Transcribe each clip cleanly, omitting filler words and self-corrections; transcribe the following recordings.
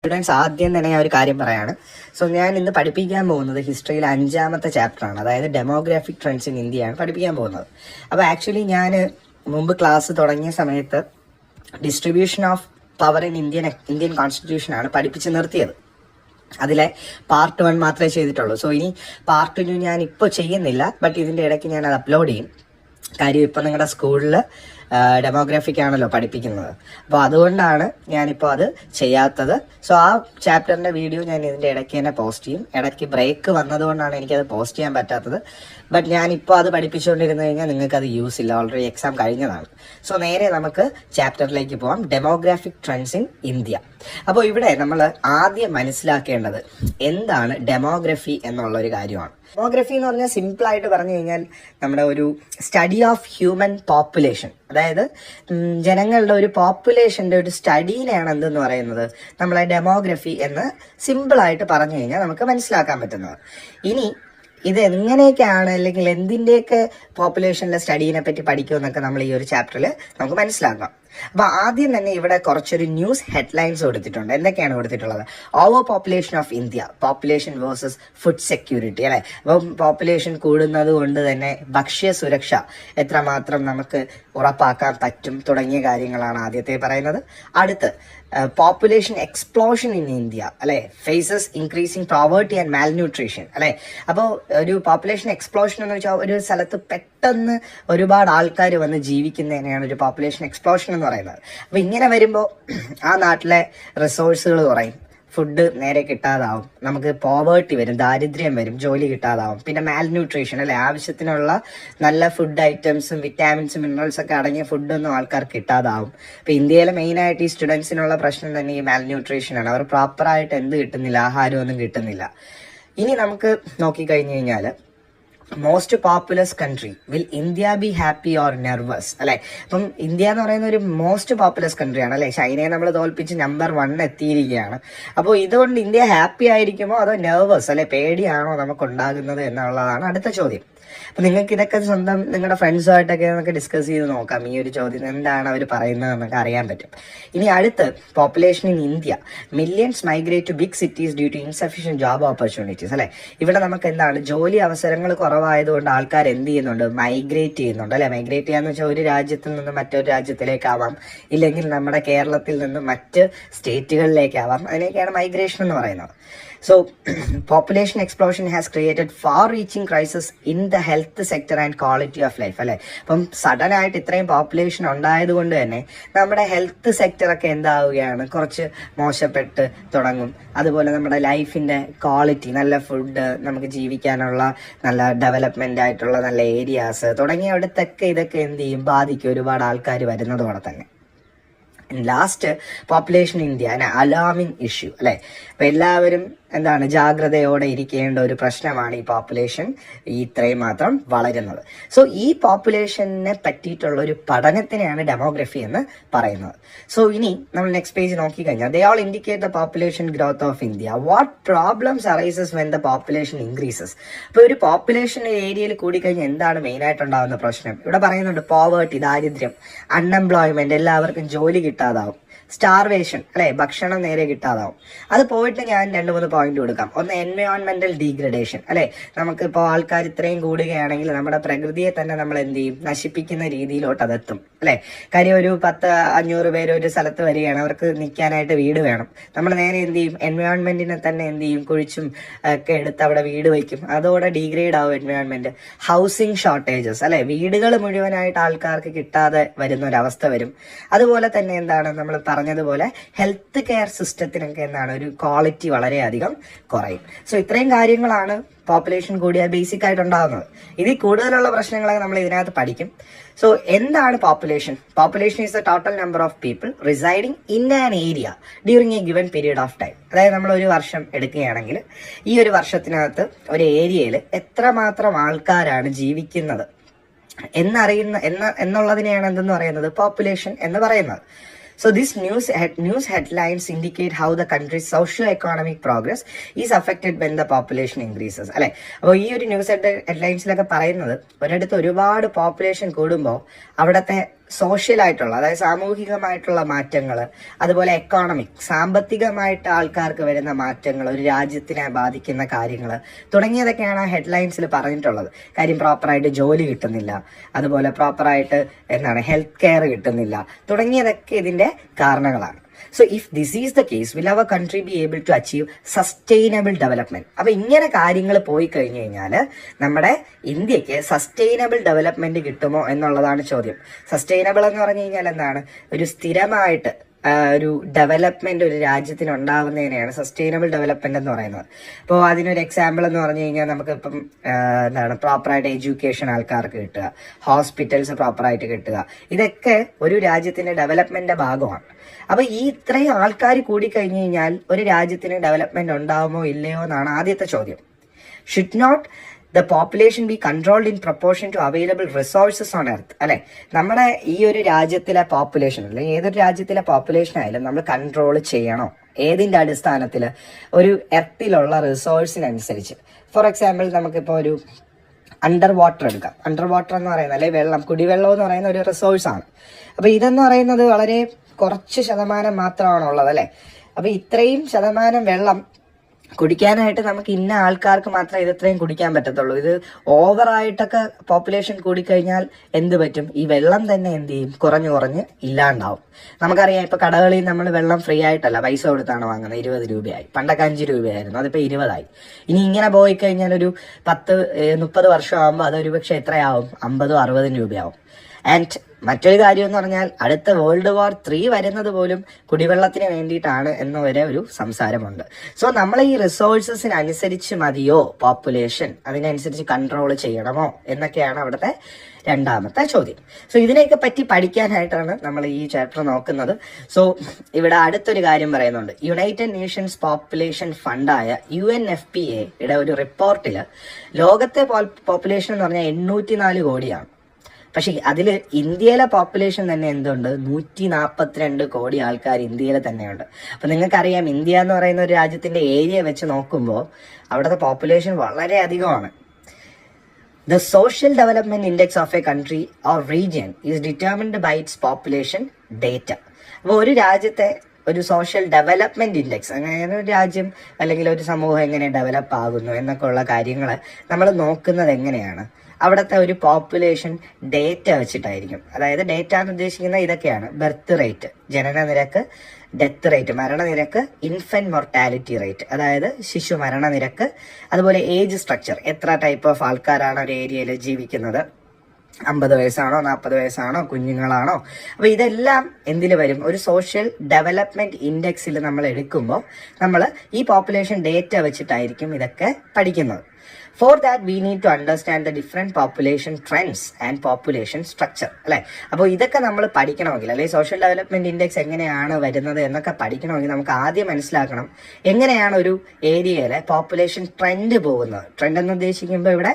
Students ആദ്യം തന്നെ ഞാൻ ഒരു കാര്യം പറയാണ്. സോ ഞാൻ ഇന്ന് പഠിപ്പിക്കാൻ പോകുന്നത് ഹിസ്റ്ററിയിലെ 5ാമത്തെ ചാപ്റ്ററാണ്, അതായത് ഡെമോഗ്രാഫിക് ട്രെൻഡ്സ് ഇൻ ഇന്ത്യയാണ് പഠിപ്പിക്കാൻ പോകുന്നത്. അപ്പോൾ ആക്ച്വലി ഞാൻ മുമ്പ് ക്ലാസ് തുടങ്ങിയ സമയത്ത് distribution of power in Indian കോൺസ്റ്റിറ്റ്യൂഷനാണ് പഠിപ്പിച്ച് നിർത്തിയത്. അതിലെ പാർട്ട് 1 മാത്രമേ ചെയ്തിട്ടുള്ളൂ. സോ ഇനി പാർട്ട് 2 ഞാൻ ഇപ്പോൾ ചെയ്യുന്നില്ല, ബട്ട് ഇതിൻ്റെ ഇടയ്ക്ക് ഞാൻ അത് അപ്ലോഡ് ചെയ്യും. കാര്യം ഇപ്പം നിങ്ങളുടെ സ്കൂളിൽ ഡെമോഗ്രാഫിക് ആണല്ലോ പഠിപ്പിക്കുന്നത്, അപ്പോൾ അതുകൊണ്ടാണ് ഞാനിപ്പോൾ അത് ചെയ്യാത്തത്. സോ ആ ചാപ്റ്ററിൻ്റെ വീഡിയോ ഞാൻ ഇതിൻ്റെ ഇടയ്ക്ക് തന്നെ പോസ്റ്റ് ചെയ്യും. ഇടയ്ക്ക് ബ്രേക്ക് വന്നതുകൊണ്ടാണ് എനിക്കത് പോസ്റ്റ് ചെയ്യാൻ പറ്റാത്തത്. ബട്ട് ഞാനിപ്പോൾ അത് പഠിപ്പിച്ചുകൊണ്ടിരുന്നു കഴിഞ്ഞാൽ നിങ്ങൾക്കത് യൂസ് ഇല്ല, ഓൾറെഡി എക്സാം കഴിഞ്ഞതാണ്. സോ നേരെ നമുക്ക് ചാപ്റ്ററിലേക്ക് പോകാം, ഡെമോഗ്രാഫിക് ട്രെൻഡ്സ് ഇൻ ഇന്ത്യ. അപ്പോൾ ഇവിടെ നമ്മൾ ആദ്യം മനസ്സിലാക്കേണ്ടത് എന്താണ് ഡെമോഗ്രഫി എന്നുള്ള ഒരു കാര്യമാണ്. ഡെമോഗ്രഫി എന്ന് പറഞ്ഞാൽ സിമ്പിളായിട്ട് പറഞ്ഞു കഴിഞ്ഞാൽ നമ്മുടെ ഒരു സ്റ്റഡി ഓഫ് ഹ്യൂമൻ പോപ്പുലേഷൻ, അതായത് ജനങ്ങളുടെ ഒരു പോപ്പുലേഷൻ്റെ ഒരു സ്റ്റഡീനെയാണ് എന്തെന്ന് പറയുന്നത് നമ്മളെ ഡെമോഗ്രഫി എന്ന് സിമ്പിളായിട്ട് പറഞ്ഞു കഴിഞ്ഞാൽ നമുക്ക് മനസ്സിലാക്കാൻ പറ്റുന്നത്. ഇനി ഇത് എങ്ങനെയൊക്കെയാണ് അല്ലെങ്കിൽ എന്തിൻ്റെയൊക്കെ പോപ്പുലേഷനിലെ സ്റ്റഡീനെ പറ്റി പഠിക്കുമെന്നൊക്കെ നമ്മൾ ഈ ഒരു ചാപ്റ്ററിൽ നമുക്ക് മനസ്സിലാക്കാം. അപ്പൊ ആദ്യം തന്നെ ഇവിടെ കുറച്ചൊരു ന്യൂസ് ഹെഡ്ലൈൻസ് കൊടുത്തിട്ടുണ്ട്. എന്തൊക്കെയാണ് കൊടുത്തിട്ടുള്ളത്? Over population of India, population versus food security, അല്ലെ? അപ്പം പോപ്പുലേഷൻ കൂടുന്നത് കൊണ്ട് തന്നെ ഭക്ഷ്യ സുരക്ഷ എത്രമാത്രം നമുക്ക് ഉറപ്പാക്കാൻ പറ്റും തുടങ്ങിയ കാര്യങ്ങളാണ് ആദ്യത്തെ പറയുന്നത്. അടുത്ത് പോപ്പുലേഷൻ എക്സ്പ്ലോഷൻ ഇൻ ഇന്ത്യ, അല്ലെ? Faces increasing poverty and malnutrition, അല്ലെ? അപ്പോൾ ഒരു പോപ്പുലേഷൻ എക്സ്പ്ലോഷൻ എന്ന് വെച്ചാൽ ഒരു സ്ഥലത്ത് പെട്ടെന്ന് ഒരുപാട് ആൾക്കാർ വന്ന് ജീവിക്കുന്നതിനെയാണ് ഒരു പോപ്പുലേഷൻ എക്സ്പ്ലോഷൻ എന്ന് പറയുന്നത്. അപ്പൊ ഇങ്ങനെ വരുമ്പോൾ ആ നാട്ടിലെ റിസോഴ്സുകൾ കുറയും, ഫുഡ് നേരെ കിട്ടാതാവും, നമുക്ക് പോവേർട്ടി വരും, ദാരിദ്ര്യം വരും, ജോലി കിട്ടാതാവും, പിന്നെ മാൽന്യൂട്രീഷൻ, അല്ലെ? ആവശ്യത്തിനുള്ള നല്ല ഫുഡ് ഐറ്റംസും വിറ്റാമിൻസും മിനറൽസ് ഒക്കെ അടങ്ങിയ ഫുഡൊന്നും ആൾക്കാർക്ക് കിട്ടാതാവും. ഇപ്പൊ ഇന്ത്യയിലെ മെയിനായിട്ട് ഈ സ്റ്റുഡൻസിനുള്ള പ്രശ്നം തന്നെ ഈ മാൽന്യൂട്രീഷനാണ്. അവർ പ്രോപ്പറായിട്ട് എന്ത് കിട്ടുന്നില്ല, ആഹാരമൊന്നും കിട്ടുന്നില്ല. ഇനി നമുക്ക് നോക്കിക്കഴിഞ്ഞു കഴിഞ്ഞാൽ most populous country, will India be happy or nervous, അല്ലെ? അപ്പം ഇന്ത്യ എന്ന് പറയുന്ന ഒരു മോസ്റ്റ് പോപ്പുലസ് കൺട്രിയാണ്, അല്ലെ? ചൈനയെ നമ്മൾ തോൽപ്പിച്ച് നമ്പർ 1 എത്തിയിരിക്കുകയാണ്. അപ്പോൾ ഇതുകൊണ്ട് ഇന്ത്യ ഹാപ്പി ആയിരിക്കുമോ അതോ നെർവസ്, അല്ലെ? പേടിയാണോ നമുക്ക് ഉണ്ടാകുന്നത് എന്നുള്ളതാണ് അടുത്ത ചോദ്യം. അപ്പൊ നിങ്ങൾക്ക് ഇതൊക്കെ സ്വന്തം നിങ്ങളുടെ ഫ്രണ്ട്സുമായിട്ടൊക്കെ നമുക്ക് ഡിസ്കസ് ചെയ്ത് നോക്കാം. ഈ ഒരു ചോദ്യം എന്താണ് അവർ പറയുന്നത് എന്നൊക്കെ അറിയാൻ പറ്റും. ഇനി അടുത്ത് population in India, millions migrate to big cities due to insufficient job opportunities, അല്ലെ? ഇവിടെ നമുക്ക് എന്താണ്, ജോലി അവസരങ്ങൾ കുറവായതുകൊണ്ട് ആൾക്കാർ എന്ത് ചെയ്യുന്നുണ്ട്, മൈഗ്രേറ്റ് ചെയ്യുന്നുണ്ട്, അല്ലെ? മൈഗ്രേറ്റ് ചെയ്യാന്ന് വെച്ചാൽ ഒരു രാജ്യത്തിൽ നിന്ന് മറ്റൊരു രാജ്യത്തിലേക്കാവാം, ഇല്ലെങ്കിൽ നമ്മുടെ കേരളത്തിൽ നിന്ന് മറ്റ് സ്റ്റേറ്റുകളിലേക്കാവാം. അതിനൊക്കെയാണ് മൈഗ്രേഷൻ എന്ന് പറയുന്നത്. So, population explosion has created far-reaching crisis in the health sector and quality of life, അല്ലെ? അപ്പം സഡൻ ആയിട്ട് ഇത്രയും പോപ്പുലേഷൻ ഉണ്ടായത് കൊണ്ട് തന്നെ നമ്മുടെ ഹെൽത്ത് സെക്ടറൊക്കെ എന്താവുകയാണ്, കുറച്ച് മോശപ്പെട്ട് തുടങ്ങും. അതുപോലെ നമ്മുടെ ലൈഫിന്റെ ക്വാളിറ്റി, നല്ല ഫുഡ്, നമുക്ക് ജീവിക്കാനുള്ള നല്ല ഡെവലപ്മെന്റ് ആയിട്ടുള്ള നല്ല ഏരിയാസ് തുടങ്ങിയവിടത്തൊക്കെ ഇതൊക്കെ എന്ത് ചെയ്യും, ബാധിക്കും ഒരുപാട് ആൾക്കാർ വരുന്നതോടെ തന്നെ. Last population India alarming issue, അല്ലെ? അപ്പൊ എല്ലാവരും എന്താണ്, ജാഗ്രതയോടെ ഇരിക്കേണ്ട ഒരു പ്രശ്നമാണ് ഈ പോപ്പുലേഷൻ ഇത്രയും മാത്രം വളരുന്നത്. സോ ഈ പോപ്പുലേഷനെ പറ്റിയിട്ടുള്ള ഒരു പഠനത്തിനെയാണ് ഡെമോഗ്രഫി എന്ന് പറയുന്നത്. സോ ഇനി നമ്മൾ നെക്സ്റ്റ് പേജ് നോക്കിക്കഴിഞ്ഞാൽ they all indicate the population growth of India. What problems arises when the population increases? അപ്പൊ ഒരു പോപ്പുലേഷൻ ഏരിയയിൽ കൂടിക്കഴിഞ്ഞാൽ എന്താണ് മെയിൻ ആയിട്ടുണ്ടാകുന്ന പ്രശ്നം? ഇവിടെ പറയുന്നുണ്ട് പോവേർട്ടി, ദാരിദ്ര്യം, അൺഎംപ്ലോയ്മെന്റ്, എല്ലാവർക്കും ജോലി കിട്ടാതാവും, സ്റ്റാർവേഷൻ, അല്ലെ? ഭക്ഷണം നേരെ കിട്ടാതാവും. അത് പോയിട്ട് ഞാൻ 2-3 പോയിന്റ് കൊടുക്കാം. ഒന്ന്, എൻവയോൺമെന്റൽ ഡീഗ്രഡേഷൻ, അല്ലെ? നമുക്കിപ്പോൾ ആൾക്കാർ ഇത്രയും കൂടുകയാണെങ്കിൽ നമ്മുടെ പ്രകൃതിയെ തന്നെ നമ്മൾ എന്ത് ചെയ്യും, നശിപ്പിക്കുന്ന രീതിയിലോട്ട് അതെത്തും, അല്ലെ? കാര്യം ഒരു 10-500 പേര് ഒരു സ്ഥലത്ത് വരികയാണ്, അവർക്ക് നിൽക്കാനായിട്ട് വീട് വേണം. നമ്മൾ നേരെ എന്ത് ചെയ്യും, എൻവയോൺമെന്റിനെ തന്നെ എന്ത് ചെയ്യും, കുഴിച്ചും ഒക്കെ എടുത്ത് അവിടെ വീട് വയ്ക്കും. അതോടെ ഡീഗ്രേഡ് ആവും എൻവയോൺമെന്റ്. ഹൗസിംഗ് ഷോർട്ടേജസ്, അല്ലെ? വീടുകൾ മുഴുവനായിട്ട് ആൾക്കാർക്ക് കിട്ടാതെ വരുന്ന ഒരവസ്ഥ വരും. അതുപോലെ തന്നെ എന്താണ്, നമ്മൾ പറഞ്ഞതുപോലെ ഹെൽത്ത് കെയർ സിസ്റ്റത്തിനൊക്കെ എന്താണ്, ഒരു ക്വാളിറ്റി വളരെയധികം കുറയും. സോ ഇത്രയും കാര്യങ്ങളാണ് പോപ്പുലേഷൻ കൂടിയാൽ ബേസിക് ആയിട്ട് ഉണ്ടാകുന്നത്. ഇതിൽ കൂടുതലുള്ള പ്രശ്നങ്ങളൊക്കെ നമ്മൾ ഇതിനകത്ത് പഠിക്കും. സോ എന്താണ് population? Population is the total number of people residing in an area during A given period of time. അതായത് നമ്മൾ ഒരു വർഷം എടുക്കുകയാണെങ്കിൽ ഈ ഒരു വർഷത്തിനകത്ത് ഒരു ഏരിയയിൽ എത്രമാത്രം ആൾക്കാരാണ് ജീവിക്കുന്നത് എന്നുള്ളതിനെയാണ് എന്തെന്ന് പറയുന്നത്, പോപ്പുലേഷൻ എന്ന് പറയുന്നത്. So these news headlines indicate how the country's socio-economic progress is affected when the population increases, അല്ലെ? അപ്പോൾ ഈ ഒരു ന്യൂസ് ഹെഡ്ലൈൻസിലൊക്കെ പറയുന്നത് ഒരിടത്ത് ഒരുപാട് പോപ്പുലേഷൻ കൂടുമ്പോൾ അവിടുത്തെ സോഷ്യൽ ആയിട്ടുള്ള, അതായത് സാമൂഹികമായിട്ടുള്ള മാറ്റങ്ങൾ, അതുപോലെ എക്കോണമിക്, സാമ്പത്തികമായിട്ട് ആൾക്കാർക്ക് വരുന്ന മാറ്റങ്ങൾ, ഒരു രാജ്യത്തിനെ ബാധിക്കുന്ന കാര്യങ്ങൾ തുടങ്ങിയതൊക്കെയാണ് ഹെഡ്ലൈൻസിൽ പറഞ്ഞിട്ടുള്ളത്. കാര്യം പ്രോപ്പറായിട്ട് ജോലി കിട്ടുന്നില്ല, അതുപോലെ പ്രോപ്പറായിട്ട് ഹെൽത്ത് കെയർ കിട്ടുന്നില്ല, തുടങ്ങിയതൊക്കെ ഇതിന്റെ കാരണങ്ങളാണ്. So if this is the case, will our country be able to achieve sustainable development? അപ്പൊ ഇങ്ങനെ കാര്യങ്ങൾ പോയി കഴിഞ്ഞു കഴിഞ്ഞാൽ നമ്മുടെ ഇന്ത്യക്ക് സസ്റ്റൈനബിൾ ഡെവലപ്മെന്റ് കിട്ടുമോ എന്നുള്ളതാണ് ചോദ്യം. സസ്റ്റൈനബിൾ എന്ന് പറഞ്ഞു കഴിഞ്ഞാൽ എന്താണ്? ഒരു സ്ഥിരമായിട്ട് ഒരു ഡെവലപ്മെന്റ് ഒരു രാജ്യത്തിന് ഉണ്ടാവുന്നതിനെയാണ് സസ്റ്റൈനബിൾ ഡെവലപ്മെന്റ് എന്ന് പറയുന്നത്. അപ്പോൾ അതിനൊരു എക്സാമ്പിൾ എന്ന് പറഞ്ഞു കഴിഞ്ഞാൽ നമുക്കിപ്പം പ്രോപ്പറായിട്ട് എഡ്യൂക്കേഷൻ ആൾക്കാർക്ക് കിട്ടുക, ഹോസ്പിറ്റൽസ് പ്രോപ്പറായിട്ട് കിട്ടുക, ഇതൊക്കെ ഒരു രാജ്യത്തിന്റെ ഡെവലപ്മെന്റിന്റെ ഭാഗമാണ്. അപ്പൊ ഈ ഇത്രയും ആൾക്കാർ കൂടിക്കഴിഞ്ഞു കഴിഞ്ഞാൽ ഒരു രാജ്യത്തിന് ഡെവലപ്മെന്റ് ഉണ്ടാവുമോ ഇല്ലയോ എന്നാണ് ആദ്യത്തെ ചോദ്യം. Should not the population be controlled in proportion to available resources on earth? അല്ലെ, നമ്മുടെ ഈ ഒരു രാജ്യത്തിലെ പോപ്പുലേഷൻ അല്ലെങ്കിൽ ഏതൊരു രാജ്യത്തിലെ പോപ്പുലേഷൻ ആയാലും നമ്മൾ കൺട്രോൾ ചെയ്യണോ? ഏതിന്റെ അടിസ്ഥാനത്തിൽ? ഒരു എർത്തിലുള്ള റിസോഴ്സിനനുസരിച്ച്. ഫോർ എക്സാമ്പിൾ നമുക്കിപ്പോൾ ഒരു അണ്ടർ വാട്ടർ എടുക്കാം. അണ്ടർ വാട്ടർ എന്ന് പറയുന്നത്, അല്ലെ വെള്ളം, കുടിവെള്ളം എന്ന് പറയുന്ന ഒരു റിസോഴ്സാണ്. അപ്പൊ ഇതെന്ന് പറയുന്നത് വളരെ കുറച്ച് ശതമാനം മാത്രമാണുള്ളത്, അല്ലെ. അപ്പൊ ഇത്രയും ശതമാനം വെള്ളം കുടിക്കാനായിട്ട് നമുക്ക് ഇന്ന ആൾക്കാർക്ക് മാത്രമേ ഇത് ഇത്രയും കുടിക്കാൻ പറ്റത്തുള്ളൂ. ഇത് ഓവറായിട്ടൊക്കെ പോപ്പുലേഷൻ കൂടിക്കഴിഞ്ഞാൽ എന്ത് പറ്റും? ഈ വെള്ളം തന്നെ എന്ത് ചെയ്യും? കുറഞ്ഞു കുറഞ്ഞ് ഇല്ലാണ്ടാവും. നമുക്കറിയാം, ഇപ്പൊ കടകളിൽ നമ്മൾ വെള്ളം ഫ്രീ ആയിട്ടല്ല, പൈസ കൊടുത്താണ് വാങ്ങുന്നത്. 20 രൂപയായി. പണ്ടൊക്കെ 5 രൂപയായിരുന്നു, അതിപ്പോ 20 ഇനി ഇങ്ങനെ പോയി കഴിഞ്ഞാൽ ഒരു 10-30 വർഷം ആകുമ്പോൾ അതൊരു പക്ഷെ എത്രയാവും? 50-60 രൂപയാവും. ആൻഡ് മറ്റൊരു കാര്യം എന്ന് പറഞ്ഞാൽ അടുത്ത വേൾഡ് വാർ 3 വരുന്നത് പോലും കുടിവെള്ളത്തിന് വേണ്ടിയിട്ടാണ് എന്ന് വരെ ഒരു സംസാരമുണ്ട്. സോ നമ്മൾ ഈ റിസോഴ്സസിനനുസരിച്ച് മതിയോ പോപ്പുലേഷൻ? അതിനനുസരിച്ച് കൺട്രോൾ ചെയ്യണമോ എന്നൊക്കെയാണ് അവിടുത്തെ രണ്ടാമത്തെ ചോദ്യം. സോ ഇതിനെയൊക്കെ പറ്റി പഠിക്കാനായിട്ടാണ് നമ്മൾ ഈ ചാപ്റ്റർ നോക്കുന്നത്. സോ ഇവിടെ അടുത്തൊരു കാര്യം പറയുന്നുണ്ട്. യുണൈറ്റഡ് നേഷൻസ് പോപ്പുലേഷൻ ഫണ്ടായ UNFPA ഒരു റിപ്പോർട്ടിൽ ലോകത്തെ പോപ്പുലേഷൻ എന്ന് പറഞ്ഞാൽ 804 കോടിയാണ്. പക്ഷെ അതിൽ ഇന്ത്യയിലെ പോപ്പുലേഷൻ തന്നെ എന്തുണ്ട്? 142 കോടി ആൾക്കാർ ഇന്ത്യയിൽ തന്നെയുണ്ട്. അപ്പൊ നിങ്ങൾക്കറിയാം, ഇന്ത്യ എന്ന് പറയുന്ന ഒരു രാജ്യത്തിന്റെ ഏരിയ വെച്ച് നോക്കുമ്പോൾ അവിടുത്തെ പോപ്പുലേഷൻ വളരെ അധികമാണ്. The social development index of a country or region is determined by its population data. അപ്പോൾ ഒരു രാജ്യത്തെ ഒരു സോഷ്യൽ ഡെവലപ്മെന്റ് ഇൻഡെക്സ്, അങ്ങനെ ഒരു രാജ്യം അല്ലെങ്കിൽ ഒരു സമൂഹം എങ്ങനെ ഡെവലപ്പ് ആകുന്നു എന്നൊക്കെ ഉള്ള കാര്യങ്ങൾ നമ്മൾ നോക്കുന്നത് എങ്ങനെയാണ്? അവിടുത്തെ ഒരു പോപ്പുലേഷൻ ഡേറ്റ വെച്ചിട്ടായിരിക്കും. അതായത് ഡേറ്റ എന്ന് ഉദ്ദേശിക്കുന്നത് ഇതൊക്കെയാണ്: ബർത്ത് റേറ്റ്, ജനന നിരക്ക്, ഡെത്ത് റേറ്റ്, മരണനിരക്ക്, ഇൻഫന്റ് മൊർട്ടാലിറ്റി റേറ്റ്, അതായത് ശിശു മരണനിരക്ക്, അതുപോലെ ഏജ് സ്ട്രക്ചർ, എത്ര ടൈപ്പ് ഓഫ് ആൾക്കാരാണ് ഒരു ഏരിയയിൽ ജീവിക്കുന്നത്, 50 വയസ്സാണോ 40 വയസ്സാണോ, കുഞ്ഞുങ്ങളാണോ. അപ്പൊ ഇതെല്ലാം എന്തിൽ വരും? ഒരു സോഷ്യൽ ഡെവലപ്മെന്റ് ഇൻഡെക്സിൽ നമ്മൾ എടുക്കുമ്പോൾ നമ്മൾ ഈ പോപ്പുലേഷൻ ഡേറ്റ വെച്ചിട്ടായിരിക്കും ഇതൊക്കെ പഠിക്കുന്നത്. For that we need to understand the different population trends and population structure, അല്ലെ. അപ്പോൾ ഇതൊക്കെ നമ്മൾ പഠിക്കണമെങ്കിൽ, അല്ലെങ്കിൽ സോഷ്യൽ ഡെവലപ്മെന്റ് ഇൻഡെക്സ് എങ്ങനെയാണ് വരുന്നത് എന്നൊക്കെ പഠിക്കണമെങ്കിൽ നമുക്ക് ആദ്യം മനസ്സിലാക്കണം എങ്ങനെയാണ് ഒരു ഏരിയയിലെ പോപ്പുലേഷൻ ട്രെൻഡ് പോകുന്നത്. ട്രെൻഡ് എന്ന് ഉദ്ദേശിക്കുമ്പോൾ ഇവിടെ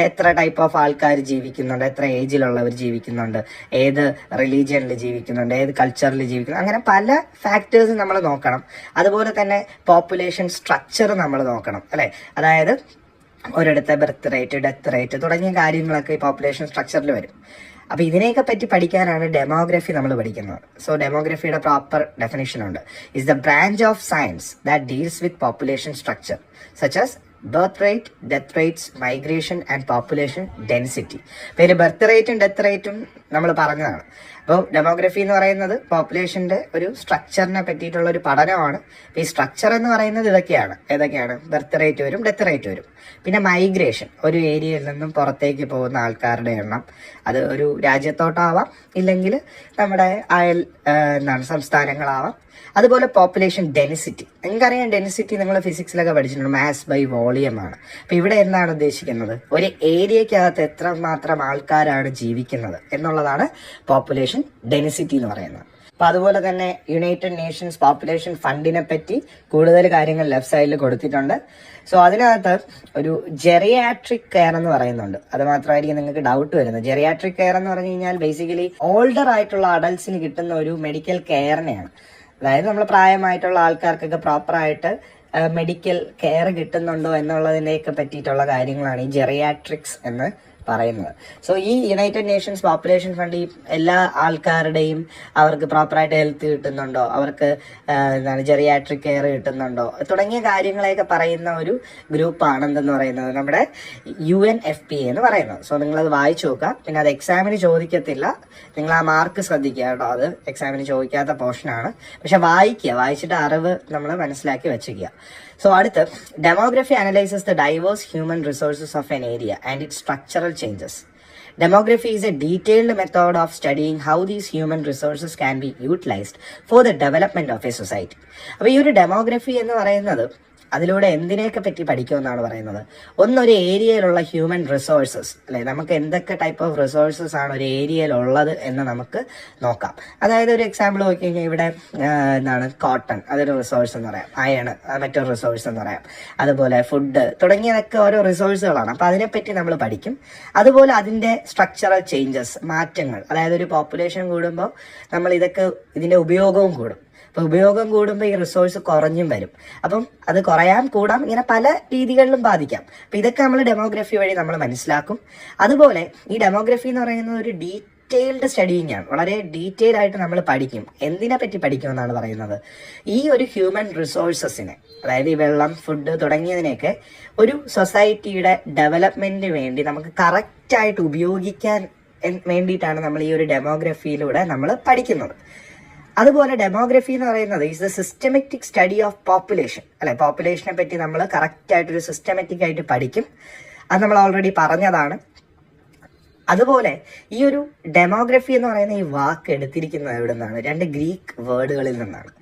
എത്ര ടൈപ്പ് ഓഫ് ആൾക്കാർ ജീവിക്കുന്നുണ്ട്, എത്ര ഏജിലുള്ളവർ ജീവിക്കുന്നുണ്ട്, ഏത് റിലീജിയനിൽ ജീവിക്കുന്നുണ്ട്, ഏത് കൾച്ചറിൽ ജീവിക്കുന്നുണ്ട്, അങ്ങനെ പല ഫാക്ടേഴ്സ് നമ്മൾ നോക്കണം. അതുപോലെ തന്നെ പോപ്പുലേഷൻ സ്ട്രക്ചർ നമ്മൾ നോക്കണം, അല്ലെ. അതായത് ഒരിടത്തെ ബർത്ത് റേറ്റ്, ഡെത്ത് റേറ്റ് തുടങ്ങിയ കാര്യങ്ങളൊക്കെ ഈ പോപ്പുലേഷൻ സ്ട്രക്ചറിൽ വരും. അപ്പൊ ഇതിനെയൊക്കെ പറ്റി പഠിക്കാനാണ് ഡെമോഗ്രഫി നമ്മൾ പഠിക്കുന്നത്. സോ ഡെമോഗ്രഫിയുടെ പ്രോപ്പർ ഡെഫിനിഷൻ ഉണ്ട്. Is the branch of science that deals with population structure such as birth rate, death rates, migration and population density. പേര് ബർത്ത് റേറ്റും ഡെത്ത് റേറ്റും നമ്മൾ പറഞ്ഞതാണ്. അപ്പോൾ ഡെമോഗ്രഫി എന്ന് പറയുന്നത് പോപ്പുലേഷന്റെ ഒരു സ്ട്രക്ചറിനെ പറ്റിയിട്ടുള്ള ഒരു പഠനമാണ്. ഈ സ്ട്രക്ചർ എന്ന് പറയുന്നത് ഏതൊക്കെയാണ്? ബർത്ത് റേറ്റ് വരും, ഡെത്ത് റേറ്റ് വരും, പിന്നെ മൈഗ്രേഷൻ, ഒരു ഏരിയയിൽ നിന്നും പുറത്തേക്ക് പോകുന്ന ആൾക്കാരുടെ എണ്ണം. അത് ഒരു രാജ്യത്തോട്ടാവാം, ഇല്ലെങ്കിൽ നമ്മുടെ സംസ്ഥാനങ്ങളാവാം. അതുപോലെ പോപ്പുലേഷൻ ഡെൻസിറ്റി. നിങ്ങൾക്കറിയാം, ഡെൻസിറ്റി നിങ്ങൾ ഫിസിക്സിലൊക്കെ പഠിച്ചിട്ടുണ്ട്, മാസ് ബൈ വോളിയം ആണ്. അപ്പൊ ഇവിടെ എന്താണ് ഉദ്ദേശിക്കുന്നത്? ഒരു ഏരിയക്കകത്ത് എത്രമാത്രം ആൾക്കാരാണ് ജീവിക്കുന്നത് എന്നുള്ളതാണ് പോപ്പുലേഷൻ ഡെൻസിറ്റി എന്ന് പറയുന്നത്. അപ്പൊ അതുപോലെ തന്നെ യുണൈറ്റഡ് നേഷൻസ് പോപ്പുലേഷൻ ഫണ്ടിനെ പറ്റി കൂടുതൽ കാര്യങ്ങൾ ലെഫ്റ്റ് സൈഡിൽ കൊടുത്തിട്ടുണ്ട്. സോ അതിനകത്ത് ഒരു ജെറിയാട്രിക് കെയർ എന്ന് പറയുന്നുണ്ട്. അത് മാത്രമായിരിക്കും നിങ്ങൾക്ക് ഡൗട്ട് വരുന്നത്. ജെറിയാട്രിക് കെയർ എന്ന് പറഞ്ഞു കഴിഞ്ഞാൽ ബേസിക്കലി ഓൾഡർ ആയിട്ടുള്ള അഡൽട്സിന് കിട്ടുന്ന ഒരു മെഡിക്കൽ കെയറിനെയാണ്. അതായത് നമ്മൾ പ്രായമായിട്ടുള്ള ആൾക്കാർക്കൊക്കെ പ്രോപ്പറായിട്ട് മെഡിക്കൽ കെയർ കിട്ടുന്നുണ്ടോ എന്നുള്ളതിനെയൊക്കെ പറ്റിയിട്ടുള്ള കാര്യങ്ങളാണ് ഈ ജെറിയാട്രിക്സ് എന്ന് പറയുന്നത്. സോ ഈ യുണൈറ്റഡ് നേഷൻസ് പോപ്പുലേഷൻ ഫണ്ട് ഈ എല്ലാ ആൾക്കാരുടെയും അവർക്ക് പ്രോപ്പറായിട്ട് ഹെൽത്ത് കിട്ടുന്നുണ്ടോ, അവർക്ക് ജെറിയാട്രിക് കെയർ കിട്ടുന്നുണ്ടോ തുടങ്ങിയ കാര്യങ്ങളെയൊക്കെ പറയുന്ന ഒരു ഗ്രൂപ്പാണ് എന്തെന്ന് പറയുന്നത് നമ്മുടെ UNFPA എന്ന് പറയുന്നത്. സോ നിങ്ങളത് വായിച്ചു നോക്കാം. പിന്നെ അത് എക്സാമിന് ചോദിക്കത്തില്ല, നിങ്ങൾ ആ മാർക്ക് ശ്രദ്ധിക്കുക കേട്ടോ. അത് എക്സാമിന് ചോദിക്കാത്ത പോർഷനാണ്, പക്ഷെ വായിച്ചിട്ട് അറിവ് നമ്മൾ മനസ്സിലാക്കി വെച്ചിരിക്കുക. സോ അടുത്ത്, demography analyses the diverse human resources of an area and its structural changes. Demography is a detailed method of studying how these human resources can be utilized for the development of a society. അപ്പോൾ ഈ ഒരു demography എന്ന് പറയുന്നത് അതിലൂടെ എന്തിനെയൊക്കെ പറ്റി പഠിക്കുമെന്നാണ് പറയുന്നത്. ഒന്നൊരു ഏരിയയിലുള്ള ഹ്യൂമൻ റിസോഴ്സസ് അല്ലെ, നമുക്ക് എന്തൊക്കെ ടൈപ്പ് ഓഫ് റിസോഴ്സസ് ആണ് ഒരു ഏരിയയിൽ ഉള്ളത് എന്ന് നമുക്ക് നോക്കാം. അതായത് ഒരു എക്സാമ്പിൾ നോക്കി കഴിഞ്ഞാൽ ഇവിടെ കോട്ടൺ, അതൊരു റിസോഴ്സ് എന്ന് പറയാം. അയൺ മറ്റൊരു റിസോഴ്സ് എന്ന് പറയാം. അതുപോലെ ഫുഡ് തുടങ്ങിയതൊക്കെ ഓരോ റിസോഴ്സുകളാണ്. അപ്പൊ അതിനെപ്പറ്റി നമ്മൾ പഠിക്കും. അതുപോലെ അതിന്റെ സ്ട്രക്ചറൽ ചേഞ്ചസ്, മാറ്റങ്ങൾ, അതായത് ഒരു പോപ്പുലേഷൻ കൂടുമ്പോൾ നമ്മൾ ഇതിന്റെ ഉപയോഗവും കൂടും. അപ്പൊ ഉപയോഗം കൂടുമ്പോൾ ഈ റിസോഴ്സ് കുറഞ്ഞും വരും. അപ്പം അത് കുറയാൻ കൂടാം, ഇങ്ങനെ പല രീതികളിലും ബാധിക്കാം. അപ്പൊ ഇതൊക്കെ നമ്മൾ ഡെമോഗ്രഫി വഴി നമ്മൾ മനസ്സിലാക്കും. അതുപോലെ ഈ ഡെമോഗ്രഫി എന്ന് പറയുന്നത് ഒരു ഡീറ്റെയിൽഡ് സ്റ്റഡിങ് ആണ്. വളരെ ഡീറ്റെയിൽ ആയിട്ട് നമ്മൾ പഠിക്കും. എന്തിനെ പറ്റി പഠിക്കുമെന്നാണ് പറയുന്നത്, ഈ ഒരു ഹ്യൂമൻ റിസോഴ്സസിനെ, അതായത് ഈ വെള്ളം, ഫുഡ് തുടങ്ങിയതിനെയൊക്കെ ഒരു സൊസൈറ്റിയുടെ ഡെവലപ്മെന്റിന് വേണ്ടി നമുക്ക് കറക്റ്റായിട്ട് ഉപയോഗിക്കാൻ വേണ്ടിയിട്ടാണ് നമ്മൾ ഈ ഒരു ഡെമോഗ്രഫിയിലൂടെ നമ്മൾ പഠിക്കുന്നത്. അതുപോലെ ഡെമോഗ്രഫി എന്ന് പറയുന്നത് is the systematic study of population അല്ലെ. പോപ്പുലേഷനെ പറ്റി നമ്മൾ കറക്റ്റ് ആയിട്ടൊരു സിസ്റ്റമാറ്റിക് ആയിട്ട് പഠിക്കും. അത് നമ്മൾ ഓൾറെഡി പറഞ്ഞതാണ്. അതുപോലെ ഈ ഒരു ഡെമോഗ്രഫി എന്ന് പറയുന്ന ഈ വാക്ക് എടുത്തിരിക്കുന്നത് എവിടെ നിന്നാണ്? 2 ഗ്രീക്ക് വേർഡുകളിൽ നിന്നാണ്.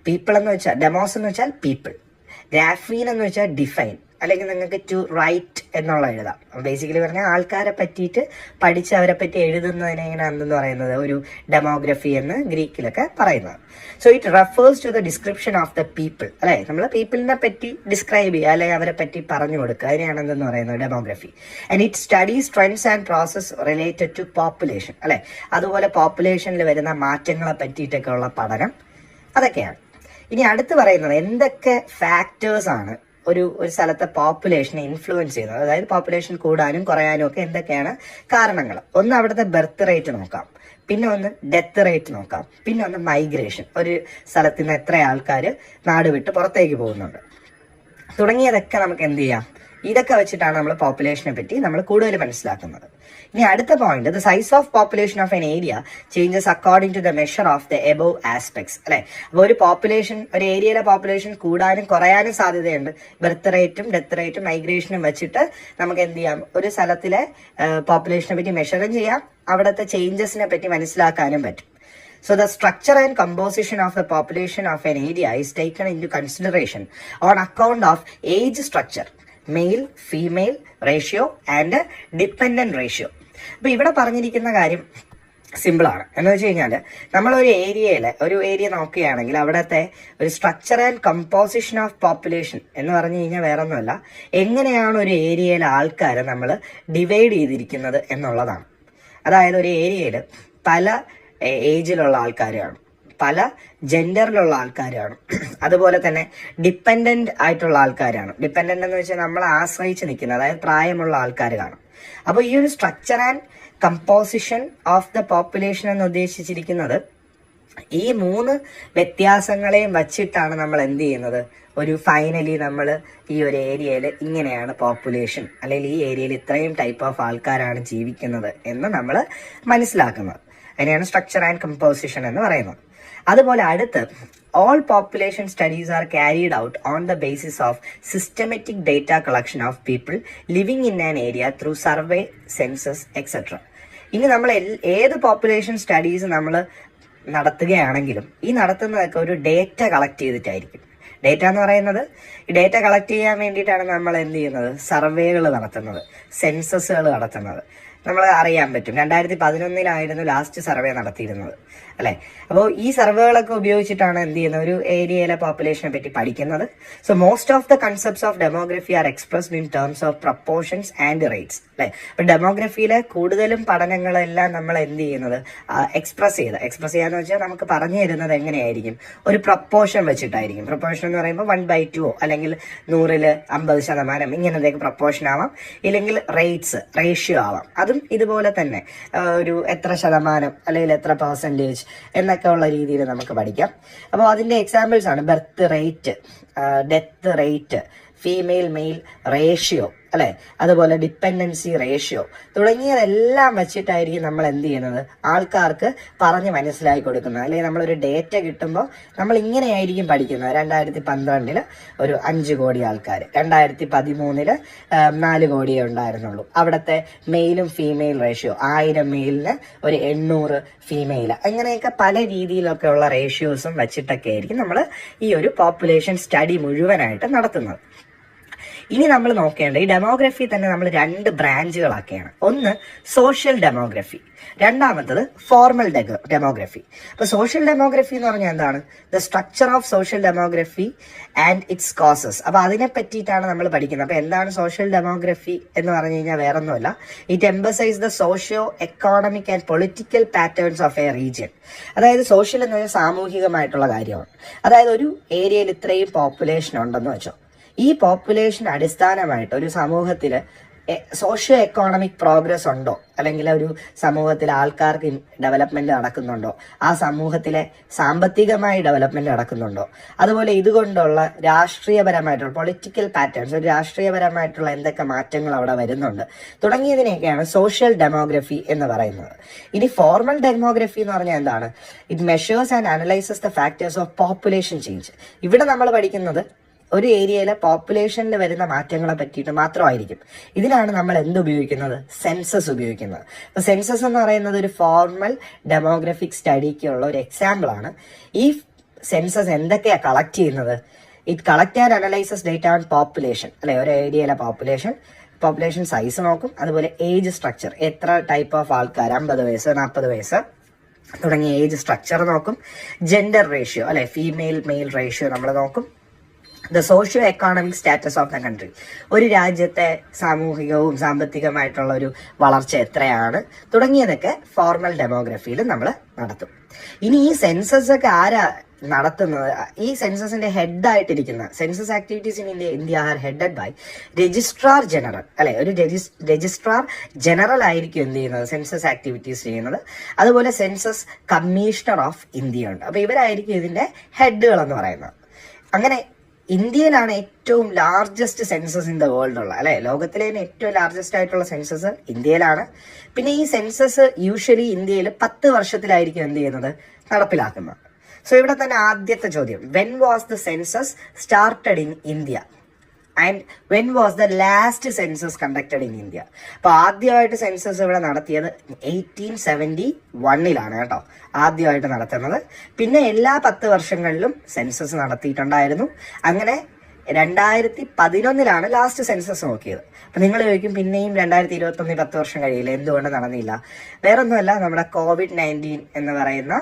പീപ്പിൾ എന്ന് വെച്ചാൽ, ഡെമോസ് എന്ന് വെച്ചാൽ പീപ്പിൾ, ഗ്രാഫീൻ എന്ന് വെച്ചാൽ ഡിഫൈൻ, അല്ലെങ്കിൽ നിങ്ങൾക്ക് ടു റൈറ്റ് എന്നുള്ള എഴുതാം. ബേസിക്കലി പറഞ്ഞാൽ ആൾക്കാരെ പറ്റിയിട്ട് പഠിച്ച് അവരെ പറ്റി എഴുതുന്നതിനെങ്ങനെ എന്തെന്ന് പറയുന്നത് ഒരു ഡെമോഗ്രഫി എന്ന് ഗ്രീക്കിലൊക്കെ പറയുന്നത്. So it refers to the description of the people അല്ലെ. നമ്മൾ പീപ്പിളിനെ പറ്റി ഡിസ്ക്രൈബ് ചെയ്യുക അല്ലെങ്കിൽ അവരെ പറ്റി പറഞ്ഞു കൊടുക്കുക, അതിനെയാണ് എന്തെന്ന് പറയുന്നത് demography. And it studies trends and process related to population അല്ലെ. അതുപോലെ പോപ്പുലേഷനിൽ വരുന്ന മാറ്റങ്ങളെ പറ്റിയിട്ടൊക്കെ ഉള്ള പഠനം, അതൊക്കെയാണ്. ഇനി അടുത്ത് പറയുന്നത് എന്തൊക്കെ ഫാക്ടേഴ്സ് ആണ് ഒരു സ്ഥലത്തെ പോപ്പുലേഷനെ ഇൻഫ്ലുവൻസ് ചെയ്യുന്നത്. അതായത് പോപ്പുലേഷൻ കൂടാനും കുറയാനും ഒക്കെ എന്തൊക്കെയാണ് കാരണങ്ങൾ. ഒന്ന് അവിടുത്തെ ബർത്ത് റേറ്റ് നോക്കാം, പിന്നെ ഒന്ന് ഡെത്ത് റേറ്റ് നോക്കാം, പിന്നെ ഒന്ന് മൈഗ്രേഷൻ, ഒരു സ്ഥലത്ത് നിന്ന് എത്ര ആൾക്കാർ നാട് വിട്ട് പുറത്തേക്ക് പോകുന്നുണ്ട് തുടങ്ങിയതൊക്കെ നമുക്ക് എന്ത് ചെയ്യാം. ഇതൊക്കെ വെച്ചിട്ടാണ് നമ്മൾ പോപ്പുലേഷനെ പറ്റി നമ്മൾ കൂടുതൽ മനസ്സിലാക്കുന്നത്. ഇനി അടുത്ത point, the size of population of an area changes according to the measure of the above aspects അല്ലെ. അപ്പോൾ ഒരു ഏരിയയിലെ പോപ്പുലേഷൻ കൂടാനും കുറയാനും സാധ്യതയുണ്ട്. ബർത്ത് റേറ്റും ഡെത്ത് റേറ്റും മൈഗ്രേഷനും വെച്ചിട്ട് നമുക്ക് എന്ത് ചെയ്യാം, ഒരു സ്ഥലത്തിലെ പോപ്പുലേഷനെ പറ്റി മെഷറും ചെയ്യാം, അവിടുത്തെ ചേഞ്ചസിനെ പറ്റി മനസ്സിലാക്കാനും പറ്റും. So the structure and composition of the population of an area is taken into consideration on account of age structure, male female ratio and dependent ratio. അപ്പൊ ഇവിടെ പറഞ്ഞിരിക്കുന്ന കാര്യം സിമ്പിളാണ്. എന്ന് വെച്ച് കഴിഞ്ഞാൽ നമ്മളൊരു ഏരിയ നോക്കുകയാണെങ്കിൽ അവിടുത്തെ ഒരു structure and composition of population എന്ന് പറഞ്ഞു കഴിഞ്ഞാൽ വേറെ ഒന്നുമല്ല, എങ്ങനെയാണ് ഒരു ഏരിയയിലെ ആൾക്കാരെ നമ്മൾ ഡിവൈഡ് ചെയ്തിരിക്കുന്നത് എന്നുള്ളതാണ്. അതായത് ഒരു ഏരിയയിൽ പല ഏജിലുള്ള ആൾക്കാരാണ്, പല ജെൻഡറിലുള്ള ആൾക്കാരാണ്, അതുപോലെ തന്നെ ഡിപ്പെൻഡന്റ് ആയിട്ടുള്ള ആൾക്കാരാണ്. ഡിപ്പെൻഡന്റ് എന്ന് വെച്ചാൽ നമ്മളെ ആശ്രയിച്ച് നിൽക്കുന്ന, അതായത് പ്രായമുള്ള ആൾക്കാർ കാണും. അപ്പോൾ ഈ ഒരു structure and composition of the population എന്ന് ഉദ്ദേശിച്ചിരിക്കുന്നത് ഈ 3 വ്യത്യാസങ്ങളെയും വച്ചിട്ടാണ് നമ്മൾ എന്ത് ചെയ്യുന്നത്, ഒരു ഫൈനലി നമ്മൾ ഈ ഒരു ഏരിയയിൽ ഇങ്ങനെയാണ് പോപ്പുലേഷൻ, അല്ലെങ്കിൽ ഈ ഏരിയയിൽ ഇത്രയും ടൈപ്പ് ഓഫ് ആൾക്കാരാണ് ജീവിക്കുന്നത് എന്ന് നമ്മൾ മനസ്സിലാക്കുന്നത്. അതിനെയാണ് സ്ട്രക്ചർ ആൻഡ് കമ്പോസിഷൻ എന്ന് പറയുന്നത്. അതുപോലെ അടുത്ത്, all population studies are carried out on the basis of systematic data collection of people living in an area through survey, census, etc. ഇനി നമ്മൾ ഏത് പോപ്പുലേഷൻ സ്റ്റഡീസ് നമ്മൾ നടത്തുകയാണെങ്കിലും ഈ നടത്തുന്നതൊക്കെ ഒരു ഡേറ്റ കളക്ട് ചെയ്തിട്ടായിരിക്കും. ഡേറ്റ എന്ന് പറയുന്നത്, ഈ ഡേറ്റ കളക്ട് ചെയ്യാൻ വേണ്ടിയിട്ടാണ് നമ്മൾ എന്ത് ചെയ്യുന്നത്, സർവേകൾ നടത്തുന്നത്, സെൻസസുകൾ നടത്തുന്നത്. നമ്മൾ അറിയാൻ പറ്റും 2011 ലാസ്റ്റ് സർവേ നടത്തിയിരുന്നത്. അല്ലെ. അപ്പോൾ ഈ സർവേകളൊക്കെ ഉപയോഗിച്ചിട്ടാണ് എന്ത് ചെയ്യുന്നത്, ഒരു ഏരിയയിലെ പോപ്പുലേഷനെ പറ്റി പഠിക്കുന്നത്. So most of the concepts of demography R expressed in terms of proportions and rates അല്ലെ. അപ്പൊ ഡെമോഗ്രഫിയിലെ കൂടുതലും പഠനങ്ങളെല്ലാം നമ്മൾ എന്ത് ചെയ്യുന്നത്, എക്സ്പ്രസ് ചെയ്യാന്ന് വെച്ചാൽ നമുക്ക് പറഞ്ഞു തരുന്നത് എങ്ങനെയായിരിക്കും, ഒരു പ്രപ്പോർഷൻ വെച്ചിട്ടായിരിക്കും. പ്രപ്പോർഷൻ എന്ന് പറയുമ്പോൾ 1/2 അല്ലെങ്കിൽ 100ൽ 50% ഇങ്ങനത്തേക്ക് പ്രപ്പോർഷൻ ആവാം, ഇല്ലെങ്കിൽ റേഷ്യോ ആവാം. അതും ഇതുപോലെ തന്നെ ഒരു എത്ര ശതമാനം അല്ലെങ്കിൽ എത്ര പെർസെൻറ്റേജ് എന്നൊക്കെ ഉള്ള രീതിയിൽ നമുക്ക് പഠിക്കാം. അപ്പോൾ അതിന്റെ എക്സാമ്പിൾസ് ആണ് birth rate, death rate, female mail ratio അല്ലെ, അതുപോലെ ഡിപ്പെൻഡൻസി റേഷ്യോ തുടങ്ങിയതെല്ലാം വെച്ചിട്ടായിരിക്കും നമ്മൾ എന്ത് ചെയ്യുന്നത്, ആൾക്കാർക്ക് പറഞ്ഞ് മനസ്സിലാക്കി കൊടുക്കുന്നത്. അല്ലെങ്കിൽ നമ്മളൊരു ഡേറ്റ കിട്ടുമ്പോൾ നമ്മൾ ഇങ്ങനെയായിരിക്കും പഠിക്കുന്നത്. 2012 ഒരു 5 കോടി ആൾക്കാർ, 2013 4 കോടിയേ ഉണ്ടായിരുന്നുള്ളൂ. അവിടുത്തെ മെയിലും ഫീമെയിൽ റേഷ്യോ 1000 മെയിലിന് ഒരു 800 ഫീമെയിൽ, അങ്ങനെയൊക്കെ പല രീതിയിലൊക്കെ ഉള്ള റേഷ്യോസും വെച്ചിട്ടൊക്കെ ആയിരിക്കും നമ്മൾ ഈ ഒരു പോപ്പുലേഷൻ സ്റ്റഡി മുഴുവനായിട്ട് നടത്തുന്നത്. ഇനി നമ്മൾ നോക്കേണ്ട ഈ ഡെമോഗ്രഫി തന്നെ നമ്മൾ 2 ബ്രാഞ്ചുകളാക്കിയാണ്. ഒന്ന് സോഷ്യൽ ഡെമോഗ്രഫി, രണ്ടാമത്തത് ഫോർമൽ ഡെമോഗ്രഫി. അപ്പൊ സോഷ്യൽ ഡെമോഗ്രഫി എന്ന് പറഞ്ഞാൽ എന്താണ്, the structure of social demography and it's causes. അപ്പൊ അതിനെ പറ്റിയിട്ടാണ് നമ്മൾ പഠിക്കുന്നത്. അപ്പൊ എന്താണ് സോഷ്യൽ ഡെമോഗ്രഫി എന്ന് പറഞ്ഞു കഴിഞ്ഞാൽ വേറൊന്നുമല്ല, it emphasises the socio economic and political patterns of A region. അതായത് സോഷ്യൽ എന്ന് പറഞ്ഞാൽ സാമൂഹികമായിട്ടുള്ള കാര്യമാണ്. അതായത് ഒരു ഏരിയയിൽ ഇത്രയും പോപ്പുലേഷൻ ഉണ്ടെന്ന് വെച്ചോ, ഈ പോപ്പുലേഷൻ അടിസ്ഥാനമായിട്ട് ഒരു സമൂഹത്തിൽ സോഷ്യോ എക്കോണമിക് പ്രോഗ്രസ് ഉണ്ടോ, അല്ലെങ്കിൽ ഒരു സമൂഹത്തിൽ ആൾക്കാർക്ക് ഡെവലപ്മെന്റ് നടക്കുന്നുണ്ടോ, ആ സമൂഹത്തിലെ സാമ്പത്തികമായി ഡെവലപ്മെന്റ് നടക്കുന്നുണ്ടോ, അതുപോലെ ഇതുകൊണ്ടുള്ള രാഷ്ട്രീയപരമായിട്ടുള്ള പൊളിറ്റിക്കൽ പാറ്റേൺസ്, ഒരു രാഷ്ട്രീയപരമായിട്ടുള്ള എന്തൊക്കെ മാറ്റങ്ങൾ അവിടെ വരുന്നുണ്ട് തുടങ്ങിയതിനെയൊക്കെയാണ് സോഷ്യൽ ഡെമോഗ്രഫി എന്ന് പറയുന്നത്. ഇനി ഫോർമൽ ഡെമോഗ്രഫി എന്ന് പറഞ്ഞാൽ എന്താണ്, it measures and analyses the factors of population change. ഇവിടെ നമ്മൾ പഠിക്കുന്നത് ഒരു ഏരിയയിലെ പോപ്പുലേഷനിൽ വരുന്ന മാറ്റങ്ങളെ പറ്റിയിട്ട് മാത്രമായിരിക്കും. ഇതിനാണ് നമ്മൾ എന്ത് ഉപയോഗിക്കുന്നത്, സെൻസസ് ഉപയോഗിക്കുന്നത്. അപ്പൊ സെൻസസ് എന്ന് പറയുന്നത് ഒരു ഫോർമൽ ഡെമോഗ്രഫിക് സ്റ്റഡിക്കുള്ള ഒരു എക്സാമ്പിൾ ആണ്. ഈ സെൻസസ് എന്തൊക്കെയാണ് കളക്ട് ചെയ്യുന്നത്, it collect and analyses data on population അല്ലെ. ഒരു ഏരിയയിലെ പോപ്പുലേഷൻ സൈസ് നോക്കും, അതുപോലെ ഏജ് സ്ട്രക്ചർ, എത്ര ടൈപ്പ് ഓഫ് ആൾക്കാർ, 50 വയസ്സ് 40 വയസ്സ് തുടങ്ങിയ ഏജ് സ്ട്രക്ചർ നോക്കും. ജെൻഡർ റേഷ്യോ അല്ലെ, ഫീമെയിൽ മെയിൽ റേഷ്യോ നമ്മൾ നോക്കും. The socio economic status of the country, ഒരു രാജ്യത്തെ സാമൂഹികവും സാമ്പത്തികമായിട്ടുള്ള ഒരു വളർച്ച എത്രയാണ് തുടങ്ങിയതൊക്കെ ഫോർമൽ ഡെമോഗ്രഫിയിൽ നമ്മൾ നടത്തും. ഇനി ഈ സെൻസസ് ഒക്കെ ആരാ നടത്തുന്നത്, ഈ സെൻസസിന്റെ ഹെഡായിട്ടിരിക്കുന്ന census activities in India are headed by registrar general അല്ലെ. ഒരു രജിസ്ട്രാർ ജനറൽ ആയിരിക്കും എന്ത് ചെയ്യുന്നത്, സെൻസസ് ആക്ടിവിറ്റീസ് ചെയ്യുന്നത്. അതുപോലെ സെൻസസ് കമ്മീഷണർ ഓഫ് ഇന്ത്യ ഉണ്ട്. അപ്പൊ ഇവരായിരിക്കും ഇതിന്റെ ഹെഡുകൾ എന്ന് പറയുന്നത്. അങ്ങനെ ഇന്ത്യയിലാണ് ഏറ്റവും largest census in the world ഉള്ള അല്ലെ. ലോകത്തിലെ ഏറ്റവും ലാർജസ്റ്റ് ആയിട്ടുള്ള സെൻസസ് ഇന്ത്യയിലാണ്. പിന്നെ ഈ സെൻസസ് യൂഷ്വലി ഇന്ത്യയിൽ 10 വർഷത്തിലായിരിക്കും എന്ത് ചെയ്യുന്നത്, നടപ്പിലാക്കുന്നത്. സോ ഇവിടെ തന്നെ ആദ്യത്തെ ചോദ്യം, when was the census started in India and when was the last census conducted in India. അപ്പൊ ആദ്യമായിട്ട് സെൻസസ് ഇവിടെ നടത്തിയത് 1871 കേട്ടോ, ആദ്യമായിട്ട് നടത്തുന്നത്. പിന്നെ എല്ലാ 10 വർഷങ്ങളിലും സെൻസസ് നടത്തിയിട്ടുണ്ടായിരുന്നു. അങ്ങനെ 2011 ലാസ്റ്റ് സെൻസസ് നോക്കിയത്. അപ്പൊ നിങ്ങൾ ചോദിക്കും, പിന്നെയും 2021 10 വർഷം കഴിയില്ല, എന്തുകൊണ്ട് നടന്നില്ല? വേറൊന്നുമല്ല, നമ്മുടെ COVID-19 എന്ന് പറയുന്ന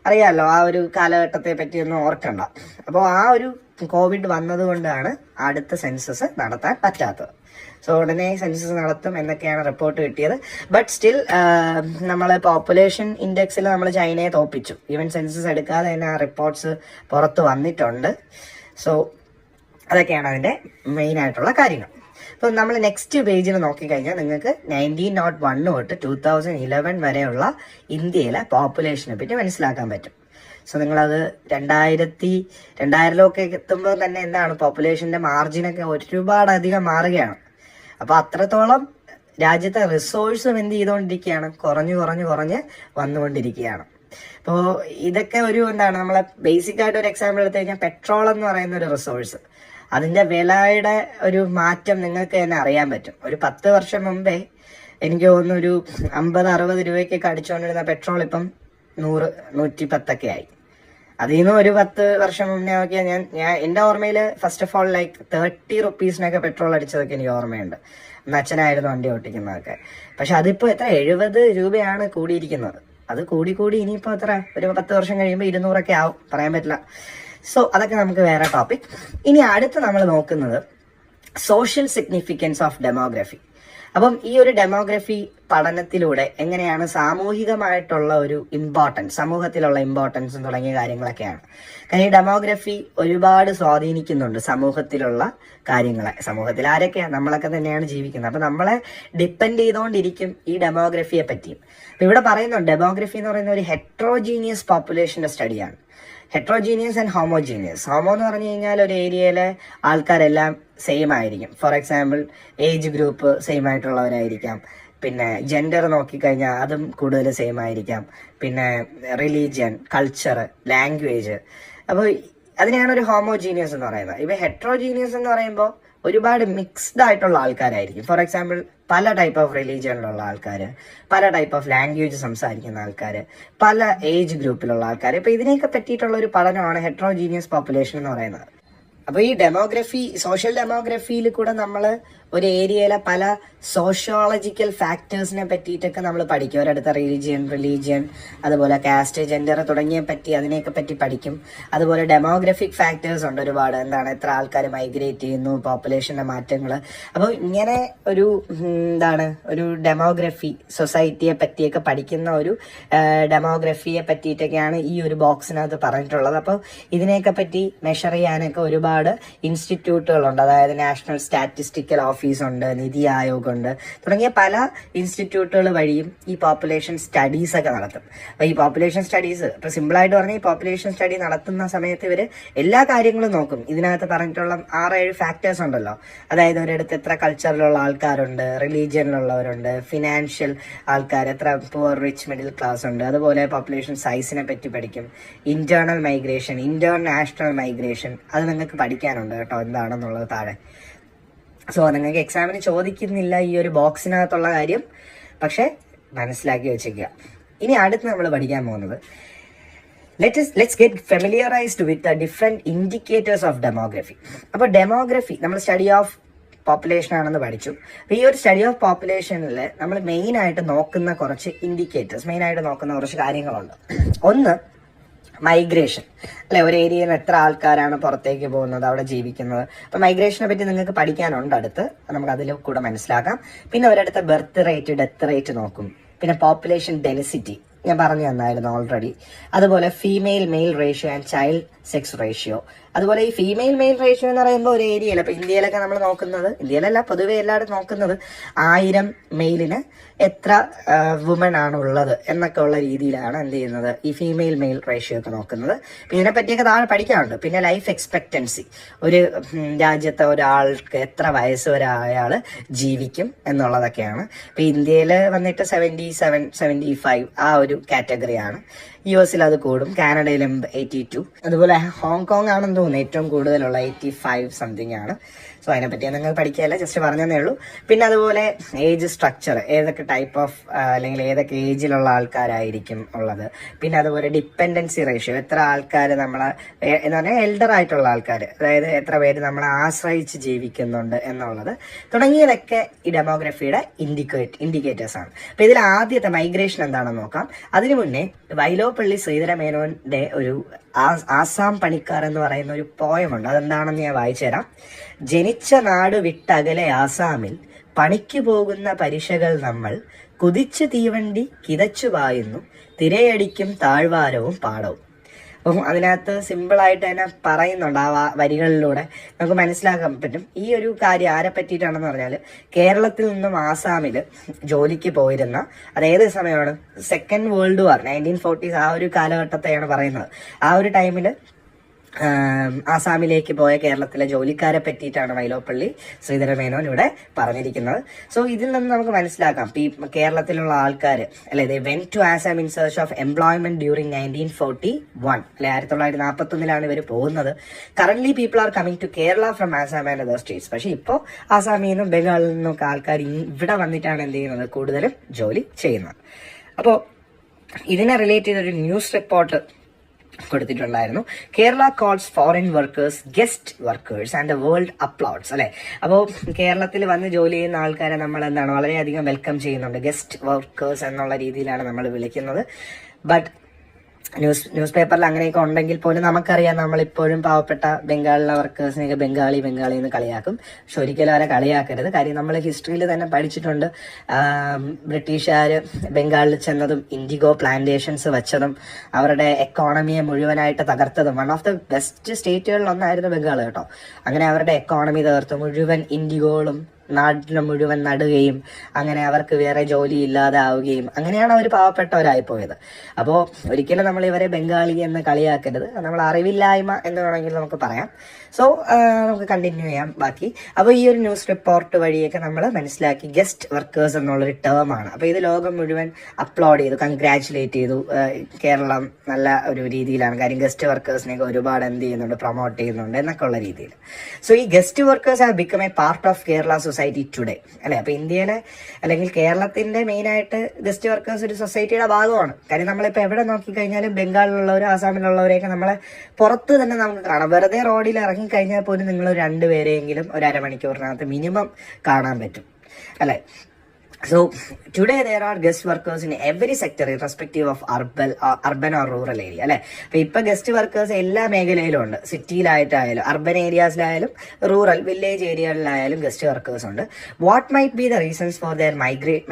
അറിയാമല്ലോ, ആ ഒരു കാലഘട്ടത്തെ പറ്റിയൊന്നും ഓർക്കണ്ട. അപ്പോൾ ആ ഒരു കോവിഡ് വന്നതുകൊണ്ടാണ് അടുത്ത സെൻസസ് നടത്താൻ പറ്റാത്തത്. സോ ഉടനെ സെൻസസ് നടത്തും എന്നൊക്കെയാണ് റിപ്പോർട്ട് കിട്ടിയത്. ബട്ട് സ്റ്റിൽ നമ്മൾ പോപ്പുലേഷൻ ഇൻഡെക്സിൽ നമ്മൾ ചൈനയെ തോപ്പിച്ചു. ഈവൻ സെൻസസ് എടുക്കാതെ തന്നെ ആ റിപ്പോർട്ട്സ് പുറത്ത് വന്നിട്ടുണ്ട്. സോ അതൊക്കെയാണ് അതിന്റെ മെയിൻ ആയിട്ടുള്ള കാര്യങ്ങൾ. അപ്പോൾ നമ്മൾ നെക്സ്റ്റ് പേജിൽ നോക്കിക്കഴിഞ്ഞാൽ നിങ്ങൾക്ക് 1901 തൊട്ട് 2011 വരെയുള്ള ഇന്ത്യയിലെ പോപ്പുലേഷനെ പറ്റി മനസ്സിലാക്കാൻ പറ്റും. സോ നിങ്ങളത് 2000 എത്തുമ്പോൾ തന്നെ എന്താണ്, പോപ്പുലേഷന്റെ മാർജിനൊക്കെ ഒരുപാടധികം മാറുകയാണ്. അപ്പൊ അത്രത്തോളം രാജ്യത്തെ റിസോഴ്സും എന്ത് ചെയ്തുകൊണ്ടിരിക്കുകയാണ്, കുറഞ്ഞ് വന്നുകൊണ്ടിരിക്കുകയാണ്. അപ്പോൾ ഇതൊക്കെ ഒരു എന്താണ്, നമ്മളെ ബേസിക് ആയിട്ട് ഒരു എക്സാമ്പിൾ എടുത്തു കഴിഞ്ഞാൽ പെട്രോൾ എന്ന് പറയുന്ന ഒരു റിസോഴ്സ്, അതിന്റെ വിലയുടെ ഒരു മാറ്റം നിങ്ങൾക്ക് തന്നെ അറിയാൻ പറ്റും. ഒരു 10 വർഷം മുമ്പേ എനിക്ക് തോന്നുന്നു ഒരു 50-60 രൂപയ്ക്കൊക്കെ അടിച്ചുകൊണ്ടിരുന്ന പെട്രോൾ ഇപ്പം 100-110 ആയി. അതിൽ നിന്ന് ഒരു 10 വർഷം മുന്നേ നോക്കിയാൽ ഞാൻ എന്റെ ഓർമ്മയിൽ ഫസ്റ്റ് ഓഫ് ഓൾ ലൈക്ക് 30 റുപ്പീസിനൊക്കെ പെട്രോൾ അടിച്ചതൊക്കെ എനിക്ക് ഓർമ്മയുണ്ട്. അച്ഛനായിരുന്നു വണ്ടി ഓട്ടിക്കുന്നതൊക്കെ. പക്ഷെ അതിപ്പോ എത്ര 70 രൂപയാണ് കൂടിയിരിക്കുന്നത്. അത് കൂടി ഇനിയിപ്പോൾ എത്ര ഒരു 10 വർഷം കഴിയുമ്പോൾ 200 ആവും, പറയാൻ പറ്റില്ല. സോ അതൊക്കെ നമുക്ക് വേറെ ടോപ്പിക്. ഇനി അടുത്ത് നമ്മൾ നോക്കുന്നത് സോഷ്യൽ സിഗ്നിഫിക്കൻസ് ഓഫ് ഡെമോഗ്രഫി. അപ്പം ഈ ഒരു ഡെമോഗ്രഫി പഠനത്തിലൂടെ എങ്ങനെയാണ് സാമൂഹികമായിട്ടുള്ള ഒരു ഇമ്പോർട്ടൻസ്, സമൂഹത്തിലുള്ള ഇമ്പോർട്ടൻസും തുടങ്ങിയ കാര്യങ്ങളൊക്കെയാണ്. കാരണം ഈ ഡെമോഗ്രഫി ഒരുപാട് സ്വാധീനിക്കുന്നുണ്ട് സമൂഹത്തിലുള്ള കാര്യങ്ങളെ. സമൂഹത്തിൽ ആരൊക്കെയാണ്? നമ്മളൊക്കെ തന്നെയാണ് ജീവിക്കുന്നത്. അപ്പൊ നമ്മളെ ഡിപ്പെൻഡ് ചെയ്തുകൊണ്ടിരിക്കും ഈ ഡെമോഗ്രഫിയെ പറ്റിയും. അപ്പൊ ഇവിടെ പറയുന്നുണ്ട് ഡെമോഗ്രഫി എന്ന് പറയുന്ന ഒരു ഹെട്രോജീനിയസ് പോപ്പുലേഷന്റെ സ്റ്റഡിയാണ്. Heterogeneous and homogeneous. ഹോമോ എന്ന് പറഞ്ഞു കഴിഞ്ഞാൽ ഒരു ഏരിയയിലെ ആൾക്കാരെല്ലാം സെയിം ആയിരിക്കും. For example age group same ആയിട്ടുള്ളവരായിരിക്കാം. പിന്നെ ജെൻഡർ നോക്കിക്കഴിഞ്ഞാൽ അതും കൂടുതൽ സെയിം ആയിരിക്കാം. പിന്നെ റിലീജിയൻ, കൾച്ചർ, ലാംഗ്വേജ്. അപ്പോൾ അതിനെയാണ് ഒരു ഹോമോജീനിയസ് എന്ന് പറയുന്നത്. ഇവ ഹെട്രോജീനിയസ് എന്ന് പറയുമ്പോൾ ഒരുപാട് മിക്സ്ഡ് ആയിട്ടുള്ള ആൾക്കാരായിരിക്കും. ഫോർ എക്സാമ്പിൾ പല ടൈപ്പ് ഓഫ് റിലീജിയനിലുള്ള ആൾക്കാർ, പല ടൈപ്പ് ഓഫ് ലാംഗ്വേജ് സംസാരിക്കുന്ന ആൾക്കാർ, പല ഏജ് ഗ്രൂപ്പിലുള്ള ആൾക്കാർ. ഇപ്പൊ ഇതിനെയൊക്കെ പറ്റിയിട്ടുള്ള ഒരു പഠനമാണ് ഹെട്രോജീനിയസ് പോപ്പുലേഷൻ എന്ന് പറയുന്നത്. അപ്പൊ ഈ ഡെമോഗ്രഫി, സോഷ്യൽ ഡെമോഗ്രഫിയിൽ കൂടെ നമ്മൾ ഒരു ഏരിയയിലെ പല സോഷ്യോളജിക്കൽ ഫാക്ടേഴ്സിനെ പറ്റിയിട്ടൊക്കെ നമ്മൾ പഠിക്കും. ഒരിടത്ത് റിലീജിയൻ, അതുപോലെ കാസ്റ്റ്, ജെൻഡർ തുടങ്ങിയ പറ്റി അതിനെയൊക്കെ പറ്റി പഠിക്കും. അതുപോലെ ഡെമോഗ്രഫിക് ഫാക്ടേഴ്സ് ഉണ്ട് ഒരുപാട്. എന്താണ്, എത്ര ആൾക്കാർ മൈഗ്രേറ്റ് ചെയ്യുന്നു, പോപ്പുലേഷന്റെ മാറ്റങ്ങൾ. അപ്പോൾ ഇങ്ങനെ ഒരു ഒരു ഡെമോഗ്രഫി, സൊസൈറ്റിയെ പറ്റിയൊക്കെ പഠിക്കുന്ന ഒരു ഡെമോഗ്രഫിയെ പറ്റിയിട്ടൊക്കെയാണ് ഈ ഒരു ബോക്സിനകത്ത് പറഞ്ഞിട്ടുള്ളത്. അപ്പോൾ ഇതിനെയൊക്കെ പറ്റി മെഷർ ചെയ്യാനൊക്കെ ഒരുപാട് ഇൻസ്റ്റിറ്റ്യൂട്ടുകളുണ്ട്. അതായത് നാഷണൽ സ്റ്റാറ്റിസ്റ്റിക്കൽ ഓഫീസ് ഉണ്ട്, നിതി ആയോഗ് ഉണ്ട്, തുടങ്ങിയ പല ഇൻസ്റ്റിറ്റ്യൂട്ടുകൾ വഴിയും ഈ പോപ്പുലേഷൻ സ്റ്റഡീസ് ഒക്കെ നടത്തും. അപ്പൊ ഈ പോപ്പുലേഷൻ സ്റ്റഡീസ് ഇപ്പൊ സിമ്പിൾ ആയിട്ട് പറഞ്ഞാൽ ഈ പോപ്പുലേഷൻ സ്റ്റഡി നടത്തുന്ന സമയത്ത് ഇവര് എല്ലാ കാര്യങ്ങളും നോക്കും. ഇതിനകത്ത് പറഞ്ഞിട്ടുള്ള 6-7 ഫാക്ടേഴ്സ് ഉണ്ടല്ലോ. അതായത് ഒരിടത്ത് എത്ര കൾച്ചറിലുള്ള ആൾക്കാരുണ്ട്, റിലീജിയനിലുള്ളവരുണ്ട്, ഫിനാൻഷ്യൽ ആൾക്കാർ, എത്ര പുവർ, റിച്ച്, മിഡിൽ ക്ലാസ് ഉണ്ട്. അതുപോലെ പോപ്പുലേഷൻ സൈസിനെ പറ്റി പഠിക്കും. ഇന്റേണൽ മൈഗ്രേഷൻ, ഇന്റർനാഷണൽ മൈഗ്രേഷൻ, അത് നിങ്ങൾക്ക് പഠിക്കാനുണ്ട് കേട്ടോ, എന്താണെന്നുള്ളത് താഴെ. സോ നിങ്ങൾക്ക് എക്സാമിന് ചോദിക്കുന്നില്ല ഈ ഒരു ബോക്സിനകത്തുള്ള കാര്യം, പക്ഷെ മനസ്സിലാക്കി വെച്ചേക്കുക. ഇനി അടുത്ത് നമ്മൾ പഠിക്കാൻ പോകുന്നത് let's get familiarised with the different indicators of demography. അപ്പോൾ ഡെമോഗ്രഫി നമ്മൾ സ്റ്റഡി ഓഫ് പോപ്പുലേഷൻ ആണെന്ന് പഠിച്ചു. അപ്പോൾ ഈ ഒരു സ്റ്റഡി ഓഫ് പോപ്പുലേഷനിൽ നമ്മൾ മെയിൻ ആയിട്ട് നോക്കുന്ന കുറച്ച് ഇൻഡിക്കേറ്റേഴ്സ്, മെയിൻ ആയിട്ട് നോക്കുന്ന കുറച്ച് കാര്യങ്ങളുണ്ട്. ഒന്ന്, മൈഗ്രേഷൻ, അല്ലെ, ഒരു ഏരിയയിൽ എത്ര ആൾക്കാരാണ് പുറത്തേക്ക് പോകുന്നത്, അവിടെ ജീവിക്കുന്നത്. അപ്പൊ മൈഗ്രേഷനെ പറ്റി നിങ്ങൾക്ക് പഠിക്കാനുണ്ട് അടുത്ത്, നമുക്ക് അതിൽ കൂടെ മനസ്സിലാക്കാം. പിന്നെ ഒരിടത്ത് ബർത്ത് റേറ്റ്, ഡെത്ത് റേറ്റ് നോക്കും. പിന്നെ പോപ്പുലേഷൻ ഡെൻസിറ്റി ഞാൻ പറഞ്ഞു തന്നായിരുന്നു ഓൾറെഡി. അതുപോലെ female mail ratio and child sex ratio. അതുപോലെ ഈ ഫീമെയിൽ മെയിൽ റേഷ്യോ എന്ന് പറയുമ്പോൾ ഒരു ഏരിയയിൽ, ഇപ്പൊ ഇന്ത്യയിലൊക്കെ നമ്മൾ നോക്കുന്നത്, ഇന്ത്യയിലല്ല പൊതുവെ എല്ലാവരും നോക്കുന്നത് 1000 മെയിലിന് എത്ര വുമൺ ആണ് ഉള്ളത് എന്നൊക്കെ ഉള്ള രീതിയിലാണ് എന്ത് ചെയ്യുന്നത്, ഈ ഫീമെയിൽ മെയിൽ റേഷ്യോ ഒക്കെ നോക്കുന്നത്. പിന്നെ ഇതിനെ പറ്റിയൊക്കെ താഴെ പഠിക്കാറുണ്ട്. പിന്നെ ലൈഫ് എക്സ്പെക്ടൻസി, ഒരു രാജ്യത്തെ ഒരാൾക്ക് എത്ര വയസ്സ് വരെ അയാൾ ജീവിക്കും എന്നുള്ളതൊക്കെയാണ്. ഇപ്പൊ ഇന്ത്യയിൽ വന്നിട്ട് 77, 75 ആ ഒരു കാറ്റഗറിയാണ്. US അത് കൂടും, കാനഡയിലും 82, അതുപോലെ ഹോങ്കോങ് ആണെന്ന് തോന്നുന്നു ഏറ്റവും കൂടുതലുള്ള 85 സംതിങ് ആണ്. സോ അതിനെപ്പറ്റി നിങ്ങൾ പഠിക്കുകയല്ല, ജസ്റ്റ് പറഞ്ഞതേ ഉള്ളൂ. പിന്നെ അതുപോലെ ഏജ് സ്ട്രക്ചർ, ഏതൊക്കെ ടൈപ്പ് ഓഫ് അല്ലെങ്കിൽ ഏതൊക്കെ ഏജിലുള്ള ആൾക്കാരായിരിക്കും ഉള്ളത്. പിന്നെ അതുപോലെ ഡിപ്പെൻഡൻസി റേഷ്യോ, എത്ര ആൾക്കാർ നമ്മളെ എന്ന് പറഞ്ഞാൽ എൽഡർ ആയിട്ടുള്ള ആൾക്കാർ, അതായത് എത്ര പേര് നമ്മളെ ആശ്രയിച്ച് ജീവിക്കുന്നുണ്ട് എന്നുള്ളത്, തുടങ്ങിയതൊക്കെ ഈ ഡെമോഗ്രഫിയുടെ ഇൻഡിക്കേറ്റേഴ്സ് ആണ്. അപ്പൊ ഇതിൽ ആദ്യത്തെ മൈഗ്രേഷൻ എന്താണെന്ന് നോക്കാം. അതിനു മുന്നേ വൈലോപ്പള്ളി ശ്രീധരമേനോന്റെ ഒരു ആസാം പണിക്കാർ എന്ന് പറയുന്ന ഒരു പോയമുണ്ട്. അതെന്താണെന്ന് ഞാൻ വായിച്ചു തരാം. ജനിച്ച നാട് വിട്ടകലെ ആസാമിൽ പണിക്ക് പോകുന്ന പരിശകൾ നമ്മൾ, കുതിച്ചു തീവണ്ടി കിതച്ചു പായുന്നു, തിരയടിക്കും താഴ്വാരവും പാടവും. അപ്പം അതിനകത്ത് സിമ്പിളായിട്ട് തന്നെ പറയുന്നുണ്ട് ആ വരികളിലൂടെ നമുക്ക് മനസ്സിലാക്കാൻ പറ്റും. ഈ ഒരു കാര്യം ആരെ പറ്റിയിട്ടാണെന്ന് പറഞ്ഞാൽ, കേരളത്തിൽ നിന്നും ആസാമിൽ ജോലിക്ക് പോയിരുന്ന, അത് ഏത് സമയമാണ്, സെക്കൻഡ് വേൾഡ് വാർ 1940s ആ ഒരു കാലഘട്ടത്തെയാണ് പറയുന്നത്. ആ ഒരു ടൈമിൽ ആസാമിലേക്ക് പോയ കേരളത്തിലെ ജോലിക്കാരെ പറ്റിയിട്ടാണ് വൈലോപ്പള്ളി ശ്രീധരമേനോൻ ഇവിടെ പറഞ്ഞിരിക്കുന്നത്. സോ ഇതിൽ നിന്ന് നമുക്ക് മനസ്സിലാക്കാം, ഈ കേരളത്തിലുള്ള ആൾക്കാർ അല്ലെ, they went to Assam in search of employment during 1941, അല്ലെ 1941 ഇവർ പോകുന്നത്. Currently people are coming to Kerala from Assam and other states. പക്ഷെ ഇപ്പോൾ ആസാമിൽ നിന്നും ബംഗാളിൽ നിന്നൊക്കെ ആൾക്കാർ ഇവിടെ വന്നിട്ടാണ് എന്ത് ചെയ്യുന്നത്, കൂടുതലും ജോലി ചെയ്യുന്നത്. അപ്പോൾ ഇതിനെ റിലേറ്റ് ചെയ്തൊരു ന്യൂസ് റിപ്പോർട്ട് കൊടുത്തിട്ടുണ്ടായിരുന്നു. Kerala calls foreign workers guest workers and the world uploads അല്ലെ. അപ്പോൾ കേരളത്തിൽ വന്ന് ജോലി ചെയ്യുന്ന ആൾക്കാരെ നമ്മൾ എന്താണ് വളരെയധികം വെൽക്കം ചെയ്യുന്നുണ്ട്. ഗസ്റ്റ് വർക്കേഴ്സ് എന്നുള്ള രീതിയിലാണ് നമ്മൾ വിളിക്കുന്നത്. ബട്ട് ന്യൂസ് പേപ്പറിൽ അങ്ങനെയൊക്കെ ഉണ്ടെങ്കിൽ പോലും നമുക്കറിയാം, നമ്മളിപ്പോഴും പാവപ്പെട്ട ബംഗാളിലെ വർക്കേഴ്സിനെയൊക്കെ ബംഗാളി എന്ന് കളിയാക്കും. പക്ഷെ ഒരിക്കലും അവരെ കളിയാക്കരുത്. കാര്യം നമ്മൾ ഹിസ്റ്ററിയിൽ തന്നെ പഠിച്ചിട്ടുണ്ട്, ബ്രിട്ടീഷുകാർ ബംഗാളിൽ ചെന്നതും ഇൻഡിഗോ പ്ലാന്റേഷൻസ് വെച്ചതും അവരുടെ എക്കോണമിയെ മുഴുവനായിട്ട് തകർത്തതും. വൺ ഓഫ് ദ ബെസ്റ്റ് സ്റ്റേറ്റുകളിൽ ഒന്നായിരുന്നു ബംഗാൾ കേട്ടോ. അങ്ങനെ അവരുടെ എക്കോണമി തകർത്തു, മുഴുവൻ ഇൻഡിഗോകളും നാട്ടിൽ മുഴുവൻ നടുകയും അങ്ങനെ അവർക്ക് വേറെ ജോലി ഇല്ലാതെ ആവുകയും അങ്ങനെയാണ് അവർ പാവപ്പെട്ടവരായി പോയത്. അപ്പോൾ ഒരിക്കലും നമ്മൾ ഇവരെ ബംഗാളി എന്ന് കളിയാക്കരുത്. നമ്മൾ അറിവില്ലായ്മ എന്ന് വേണമെങ്കിൽ നമുക്ക് പറയാം. സോ നമുക്ക് കണ്ടിന്യൂ ചെയ്യാം ബാക്കി. അപ്പോൾ ഈ ഒരു ന്യൂസ് റിപ്പോർട്ട് വഴിയൊക്കെ നമ്മൾ മനസ്സിലാക്കി ഗസ്റ്റ് വർക്കേഴ്സ് എന്നുള്ളൊരു ടേമാണ്. അപ്പോൾ ഇത് ലോകം മുഴുവൻ അപ്ലോഡ് ചെയ്തു, കൺഗ്രാറ്റുലേറ്റ് ചെയ്തു. കേരളം നല്ല ഒരു രീതിയിലാണ്, കാര്യം ഗസ്റ്റ് വർക്കേഴ്സിനെയൊക്കെ ഒരുപാട് എന്ത് ചെയ്യുന്നുണ്ട്, പ്രൊമോട്ട് ചെയ്യുന്നുണ്ട് എന്നൊക്കെ ഉള്ള രീതിയിൽ. സോ ഈ guest workers have become A part of Kerala society today അല്ലെ. അപ്പൊ ഇന്ത്യയിലെ അല്ലെങ്കിൽ കേരളത്തിന്റെ മെയിൻ ആയിട്ട് ഗസ്റ്റ് വർക്കേഴ്സ് ഒരു സൊസൈറ്റിയുടെ ഭാഗമാണ്. കാര്യം നമ്മളിപ്പോ എവിടെ നോക്കിക്കഴിഞ്ഞാലും ബംഗാളിലുള്ളവരും ആസാമിലുള്ളവരെയൊക്കെ നമ്മളെ പുറത്ത് തന്നെ നമുക്ക് കാണാം. വെറുതെ റോഡിൽ ഇറങ്ങി കഴിഞ്ഞാൽ പോലും നിങ്ങൾ രണ്ടുപേരെയെങ്കിലും ഒരു അരമണിക്കൂറിനകത്ത് മിനിമം കാണാൻ പറ്റും അല്ലെ. So today there are guest workers in every sector irrespective of urban or rural area അല്ലെ. അപ്പൊ ഇപ്പൊ ഗസ്റ്റ് വർക്കേഴ്സ് എല്ലാ മേഖലയിലും ഉണ്ട്. സിറ്റിയിലായിട്ടായാലും അർബൻ ഏരിയാസിലായാലും റൂറൽ വില്ലേജ് ഏരിയകളിലായാലും ഗസ്റ്റ് വർക്കേഴ്സ് ഉണ്ട്. What might be the reasons for their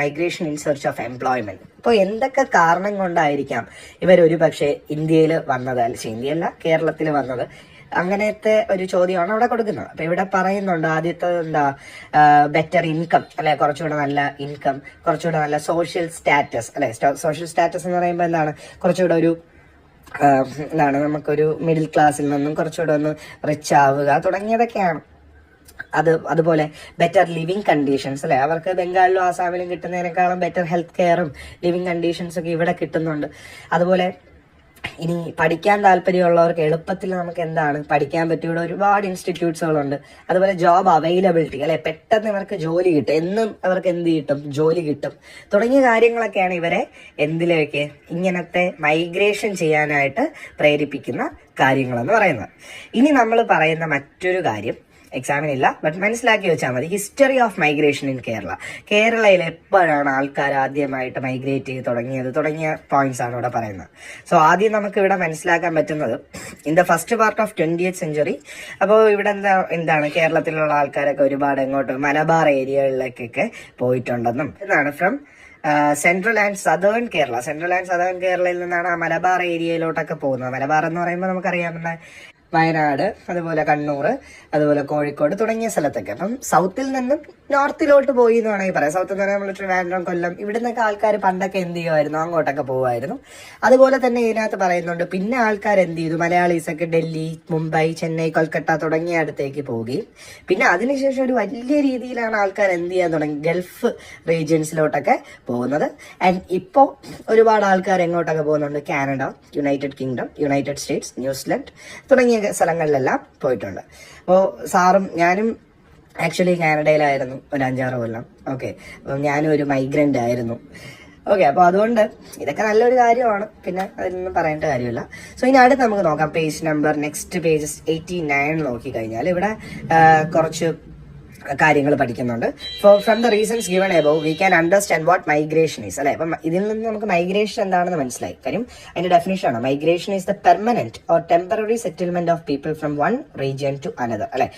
migration in search of employment. ഇപ്പോൾ എന്തൊക്കെ കാരണം കൊണ്ടായിരിക്കാം ഇവർ ഒരു പക്ഷേ ഇന്ത്യയിൽ വന്നത്, ഇന്ത്യയല്ല കേരളത്തിൽ വന്നത്? അങ്ങനത്തെ ഒരു ചോദ്യമാണ് അവിടെ കൊടുക്കുന്നത്. അപ്പൊ ഇവിടെ പറയുന്നുണ്ട്, ആദ്യത്തെ എന്താ, ബെറ്റർ ഇൻകം അല്ലെ, കുറച്ചുകൂടെ നല്ല ഇൻകം, കുറച്ചുകൂടെ നല്ല സോഷ്യൽ സ്റ്റാറ്റസ് അല്ലെ. സോഷ്യൽ സ്റ്റാറ്റസ് എന്ന് പറയുമ്പോൾ എന്താണ്, കുറച്ചുകൂടെ ഒരു എന്താണ്, നമുക്കൊരു മിഡിൽ ക്ലാസ്സിൽ നിന്നും കുറച്ചുകൂടെ ഒന്ന് റിച്ച് ആവുക തുടങ്ങിയതൊക്കെയാണ്. അതുപോലെ ബെറ്റർ ലിവിങ് കണ്ടീഷൻസ് അല്ലെ. അവർക്ക് ബംഗാളിലും ആസാമിലും കിട്ടുന്നതിനേക്കാളും ബെറ്റർ ഹെൽത്ത് കെയറും ലിവിങ് കണ്ടീഷൻസ് ഒക്കെ ഇവിടെ കിട്ടുന്നുണ്ട്. അതുപോലെ ഇനി പഠിക്കാൻ താല്പര്യമുള്ളവർക്ക് എളുപ്പത്തിൽ നമുക്ക് എന്താണ് പഠിക്കാൻ പറ്റിയ ഒരുപാട് ഇൻസ്റ്റിറ്റ്യൂട്ട്സുകളുണ്ട്. അതുപോലെ ജോബ് അവൈലബിലിറ്റി അല്ലെ, പെട്ടെന്ന് ഇവർക്ക് ജോലി കിട്ടും, എന്നും അവർക്ക് എന്ത് കിട്ടും, ജോലി കിട്ടും തുടങ്ങിയ കാര്യങ്ങളൊക്കെയാണ് ഇവരെ എന്തിലേക്ക് ഇങ്ങനത്തെ മൈഗ്രേഷൻ ചെയ്യാനായിട്ട് പ്രേരിപ്പിക്കുന്ന കാര്യങ്ങളെന്ന് പറയുന്നത്. ഇനി നമ്മൾ പറയുന്ന മറ്റൊരു കാര്യം എക്സാമിനില്ല, ബട്ട് മനസ്സിലാക്കി വെച്ചാൽ മതി. History of migration in Kerala. കേരളയിൽ എപ്പോഴാണ് ആൾക്കാർ ആദ്യമായിട്ട് മൈഗ്രേറ്റ് ചെയ്ത് തുടങ്ങിയ പോയിന്റ്സ് ആണ് ഇവിടെ പറയുന്നത്. സോ ആദ്യം നമുക്ക് ഇവിടെ മനസ്സിലാക്കാൻ പറ്റുന്നത് in the first part of 20th century. അപ്പോൾ ഇവിടെ എന്താണ് കേരളത്തിലുള്ള ആൾക്കാരൊക്കെ ഒരുപാട് എങ്ങോട്ട് മലബാർ ഏരിയകളിലേക്കൊക്കെ പോയിട്ടുണ്ടെന്നും എന്നാണ്. ഫ്രം സെൻട്രൽ ആൻഡ് സദേൺ കേരളയിൽ നിന്നാണ് ആ മലബാർ ഏരിയയിലോട്ടൊക്കെ പോകുന്നത്. മലബാർ എന്ന് പറയുമ്പോൾ നമുക്കറിയാവുന്ന വയനാട്, അതുപോലെ കണ്ണൂർ, അതുപോലെ കോഴിക്കോട് തുടങ്ങിയ സ്ഥലത്തൊക്കെ. അപ്പം സൗത്തിൽ നിന്നും നോർത്തിലോട്ട് പോയി എന്ന് വേണമെങ്കിൽ പറയാം. സൗത്ത് എന്ന് പറഞ്ഞാൽ നമ്മൾ ട്രിവാൻഡ്രം, കൊല്ലം ഇവിടെ നിന്നൊക്കെ ആൾക്കാർ പണ്ടൊക്കെ എന്ത് ചെയ്യുമായിരുന്നു, അങ്ങോട്ടൊക്കെ പോകുമായിരുന്നു. അതുപോലെ തന്നെ ഇതിനകത്ത് പറയുന്നുണ്ട്, പിന്നെ ആൾക്കാർ എന്ത് ചെയ്തു, മലയാളീസൊക്കെ ഡൽഹി, മുംബൈ, ചെന്നൈ, കൊൽക്കത്ത തുടങ്ങിയ അടുത്തേക്ക് പോവുകയും പിന്നെ അതിനുശേഷം ഒരു വലിയ രീതിയിലാണ് ആൾക്കാർ എന്ത് ചെയ്യാൻ തുടങ്ങി, ഗൾഫ് റീജിയൻസിലോട്ടൊക്കെ പോകുന്നത്. ആൻഡ് ഇപ്പോൾ ഒരുപാട് ആൾക്കാർ എങ്ങോട്ടൊക്കെ പോകുന്നുണ്ട്, Canada, United kingdom, United States, New Zealand തുടങ്ങിയ സ്ഥലങ്ങളിലെല്ലാം പോയിട്ടുണ്ട്. അപ്പോൾ സാറും ഞാനും ആക്ച്വലി കാനഡയിലായിരുന്നു ഒരു 5-6 കൊല്ലം. ഓക്കെ, അപ്പം ഞാനും ഒരു മൈഗ്രൻ്റ് ആയിരുന്നു. ഓക്കെ, അപ്പോൾ അതുകൊണ്ട് ഇതൊക്കെ നല്ലൊരു കാര്യമാണ്, പിന്നെ അതിലൊന്നും പറയേണ്ട കാര്യമില്ല. സോ ഇനി അടുത്ത് നമുക്ക് നോക്കാം പേജ് നമ്പർ, നെക്സ്റ്റ് പേജ് 89 നോക്കിക്കഴിഞ്ഞാൽ ഇവിടെ കുറച്ച് കാര്യങ്ങൾ പഠിക്കുന്നുണ്ട്. From the reasons given above we can understand what migration is അല്ലെ. അപ്പം ഇതിൽ നിന്ന് നമുക്ക് മൈഗ്രേഷൻ എന്താണെന്ന് മനസ്സിലായി. കാര്യം അതിന്റെ ഡെഫിനേഷൻ ആണ്, migration is the permanent or temporary settlement of people from one region to another അല്ലെ.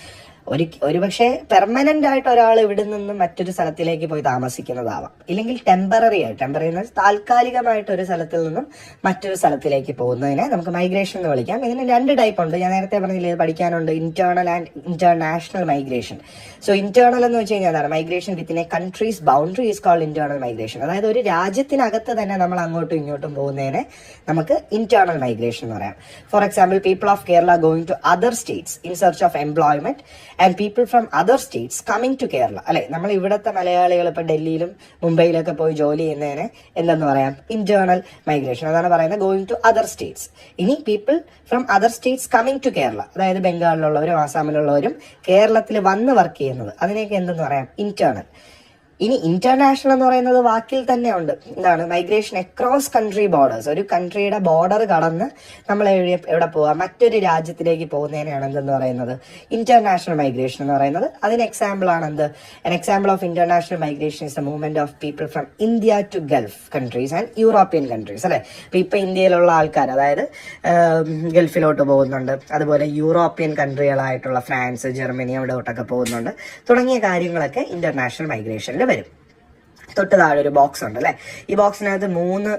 ഒരുപക്ഷെ പെർമനന്റ് ആയിട്ട് ഒരാൾ ഇവിടെ നിന്ന് മറ്റൊരു സ്ഥലത്തിലേക്ക് പോയി താമസിക്കുന്നതാവാം, ഇല്ലെങ്കിൽ ടെമ്പററി എന്നാൽ താൽക്കാലികമായിട്ട് ഒരു സ്ഥലത്തിൽ നിന്നും മറ്റൊരു സ്ഥലത്തിലേക്ക് പോകുന്നതിനെ നമുക്ക് മൈഗ്രേഷൻ എന്ന് വിളിക്കാം. ഇതിന് 2 ടൈപ്പ് ഉണ്ട്. ഞാൻ നേരത്തെ പറഞ്ഞില്ലേ, പഠിക്കാനുണ്ട് internal and international migration. So internal എന്ന് വെച്ച് കഴിഞ്ഞാൽ migration within a countries boundary is called internal migration. അതായത് ഒരു രാജ്യത്തിനകത്ത് തന്നെ നമ്മൾ അങ്ങോട്ടും ഇങ്ങോട്ടും പോകുന്നതിനെ നമുക്ക് ഇന്റേണൽ മൈഗ്രേഷൻ എന്ന് പറയാം. For example, people of Kerala going to other states in search of employment and people from other states coming to Kerala അല്ലെ. നമ്മൾ ഇവിടുത്തെ മലയാളികൾ ഇപ്പൊ ഡൽഹിയിലും മുംബൈയിലൊക്കെ പോയി ജോലി ചെയ്യുന്നതിന് എന്തെന്ന് പറയാം, ഇന്റേണൽ മൈഗ്രേഷൻ. അതാണ് പറയുന്നത്, ഗോയിങ് ടു അതർ സ്റ്റേറ്റ്സ്. ഇനി people from other states coming to Kerala, അതായത് ബംഗാളിലുള്ളവരും ആസാമിലുള്ളവരും കേരളത്തിൽ വന്ന് വർക്ക് ചെയ്യുന്നത്, അതിനെയൊക്കെ എന്തെന്ന് പറയാം, ഇന്റേണൽ. ഇനി ഇന്റർനാഷണൽ എന്ന് പറയുന്നത് വാക്കിൽ തന്നെ ഉണ്ട്. എന്താണ് മൈഗ്രേഷൻ അക്രോസ് കൺട്രി ബോർഡേഴ്സ്. ഒരു കൺട്രിയുടെ ബോർഡർ കടന്ന് നമ്മൾ എവിടെ പോവാം, മറ്റൊരു രാജ്യത്തിലേക്ക് പോകുന്നതിനാണ് എന്തെന്ന് പറയുന്നത് ഇന്റർനാഷണൽ മൈഗ്രേഷൻ എന്ന് പറയുന്നത്. അതിന് എക്സാമ്പിൾ ആണ് എന്ത്, an example of international migration is the movement of people from India to Gulf countries and European countries. അല്ലെ, ഇപ്പൊ ഇന്ത്യയിലുള്ള ആൾക്കാർ അതായത് ഗൾഫിലോട്ട് പോകുന്നുണ്ട്, അതുപോലെ യൂറോപ്യൻ കൺട്രികളായിട്ടുള്ള ഫ്രാൻസ്, ജർമ്മനി അവിടോട്ടൊക്കെ പോകുന്നുണ്ട്. തുടങ്ങിയ കാര്യങ്ങളൊക്കെ ഇന്റർനാഷണൽ മൈഗ്രേഷനിൽ വരും. തൊട്ട് താഴെ ഒരു ബോക്സ് ഉണ്ട് അല്ലെ, ഈ ബോക്സിനകത്ത് 3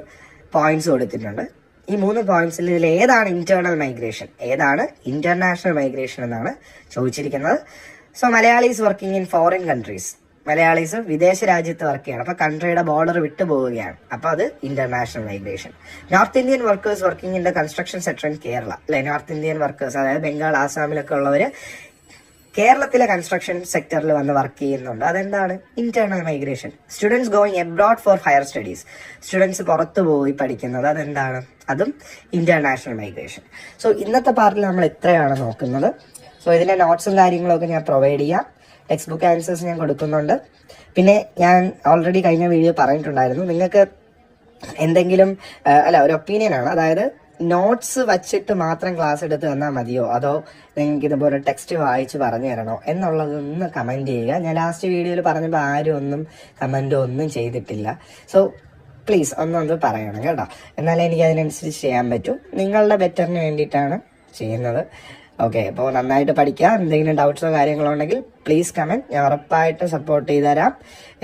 പോയിന്റ്സ് കൊടുത്തിട്ടുണ്ട്. ഈ 3 പോയിന്റ്സിൽ ഇതിൽ ഏതാണ് ഇന്റേണൽ മൈഗ്രേഷൻ, ഏതാണ് ഇന്റർനാഷണൽ മൈഗ്രേഷൻ എന്നാണ് ചോദിച്ചിരിക്കുന്നത്. So Malayalees working in foreign countries, Malayalees വിദേശ രാജ്യത്ത് വർക്ക് ചെയ്യണം, അപ്പൊ കൺട്രിയുടെ ബോർഡർ വിട്ടു പോവുകയാണ്, അപ്പൊ അത് international migration. North Indian workers working in the construction sector in Kerala അല്ലെ, നോർത്ത് ഇന്ത്യൻ വർക്കേഴ്സ് അതായത് ബംഗാൾ, ആസാമിലൊക്കെ ഉള്ളവര് കേരളത്തിലെ കൺസ്ട്രക്ഷൻ സെക്ടറിൽ വന്ന് വർക്ക് ചെയ്യുന്നുണ്ട്, അതെന്താണ് internal migration. Students going abroad four higher studies, students പുറത്തു പോയി പഠിക്കുന്നത്, അതെന്താണ്, അതും ഇന്റർനാഷണൽ മൈഗ്രേഷൻ. സോ ഇന്നത്തെ പാർട്ടിൽ നമ്മൾ ഇത്രയാണ് നോക്കുന്നത്. സോ ഇതിന്റെ നോട്ട്സും കാര്യങ്ങളൊക്കെ ഞാൻ പ്രൊവൈഡ് ചെയ്യാം, ടെക്സ്റ്റ് ബുക്ക് ആൻസേഴ്സ് ഞാൻ കൊടുക്കുന്നുണ്ട്. പിന്നെ ഞാൻ ഓൾറെഡി കഴിഞ്ഞ വീഡിയോ പറഞ്ഞിട്ടുണ്ടായിരുന്നു, നിങ്ങൾക്ക് എന്തെങ്കിലും ഒരു ഒപ്പീനിയനാണ്, അതായത് നോട്ട്സ് വച്ചിട്ട് മാത്രം ക്ലാസ് എടുത്ത് തന്നാൽ മതിയോ, അതോ നിങ്ങൾക്ക് ഇതുപോലെ ടെക്സ്റ്റ് വായിച്ച് പറഞ്ഞു തരണോ എന്നുള്ളതൊന്ന് കമൻറ്റ് ചെയ്യുക. ഞാൻ ലാസ്റ്റ് വീഡിയോയിൽ പറഞ്ഞപ്പോൾ ആരും ഒന്നും കമൻറ്റോ ഒന്നും ചെയ്തിട്ടില്ല. സോ പ്ലീസ് ഒന്നൊന്ന് പറയണം കേട്ടോ, എന്നാലേ എനിക്ക് അതിനനുസരിച്ച് ചെയ്യാൻ പറ്റും. നിങ്ങളുടെ ബെറ്ററിന് വേണ്ടിയിട്ടാണ് ചെയ്യുന്നത്. ഓക്കെ, അപ്പോൾ നന്നായിട്ട് പഠിക്കുക. എന്തെങ്കിലും ഡൗട്ട്സോ കാര്യങ്ങളോ ഉണ്ടെങ്കിൽ പ്ലീസ് കമൻറ്റ്, ഞാൻ ഉറപ്പായിട്ട് സപ്പോർട്ട് ചെയ്ത് തരാം,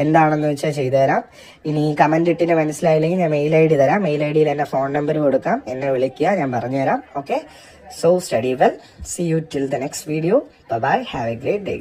എന്താണെന്ന് വെച്ചാൽ ചെയ്തു തരാം. ഇനി കമൻറ്റ് ഇട്ടിന് മനസ്സിലായില്ലെങ്കിൽ ഞാൻ മെയിൽ ID തരാം, മെയിൽ IDയിൽ എൻ്റെ ഫോൺ നമ്പർ കൊടുക്കാം, എന്നെ വിളിക്കുക, ഞാൻ പറഞ്ഞുതരാം. Okay, so study well, see you till the next video, bye, have a great day.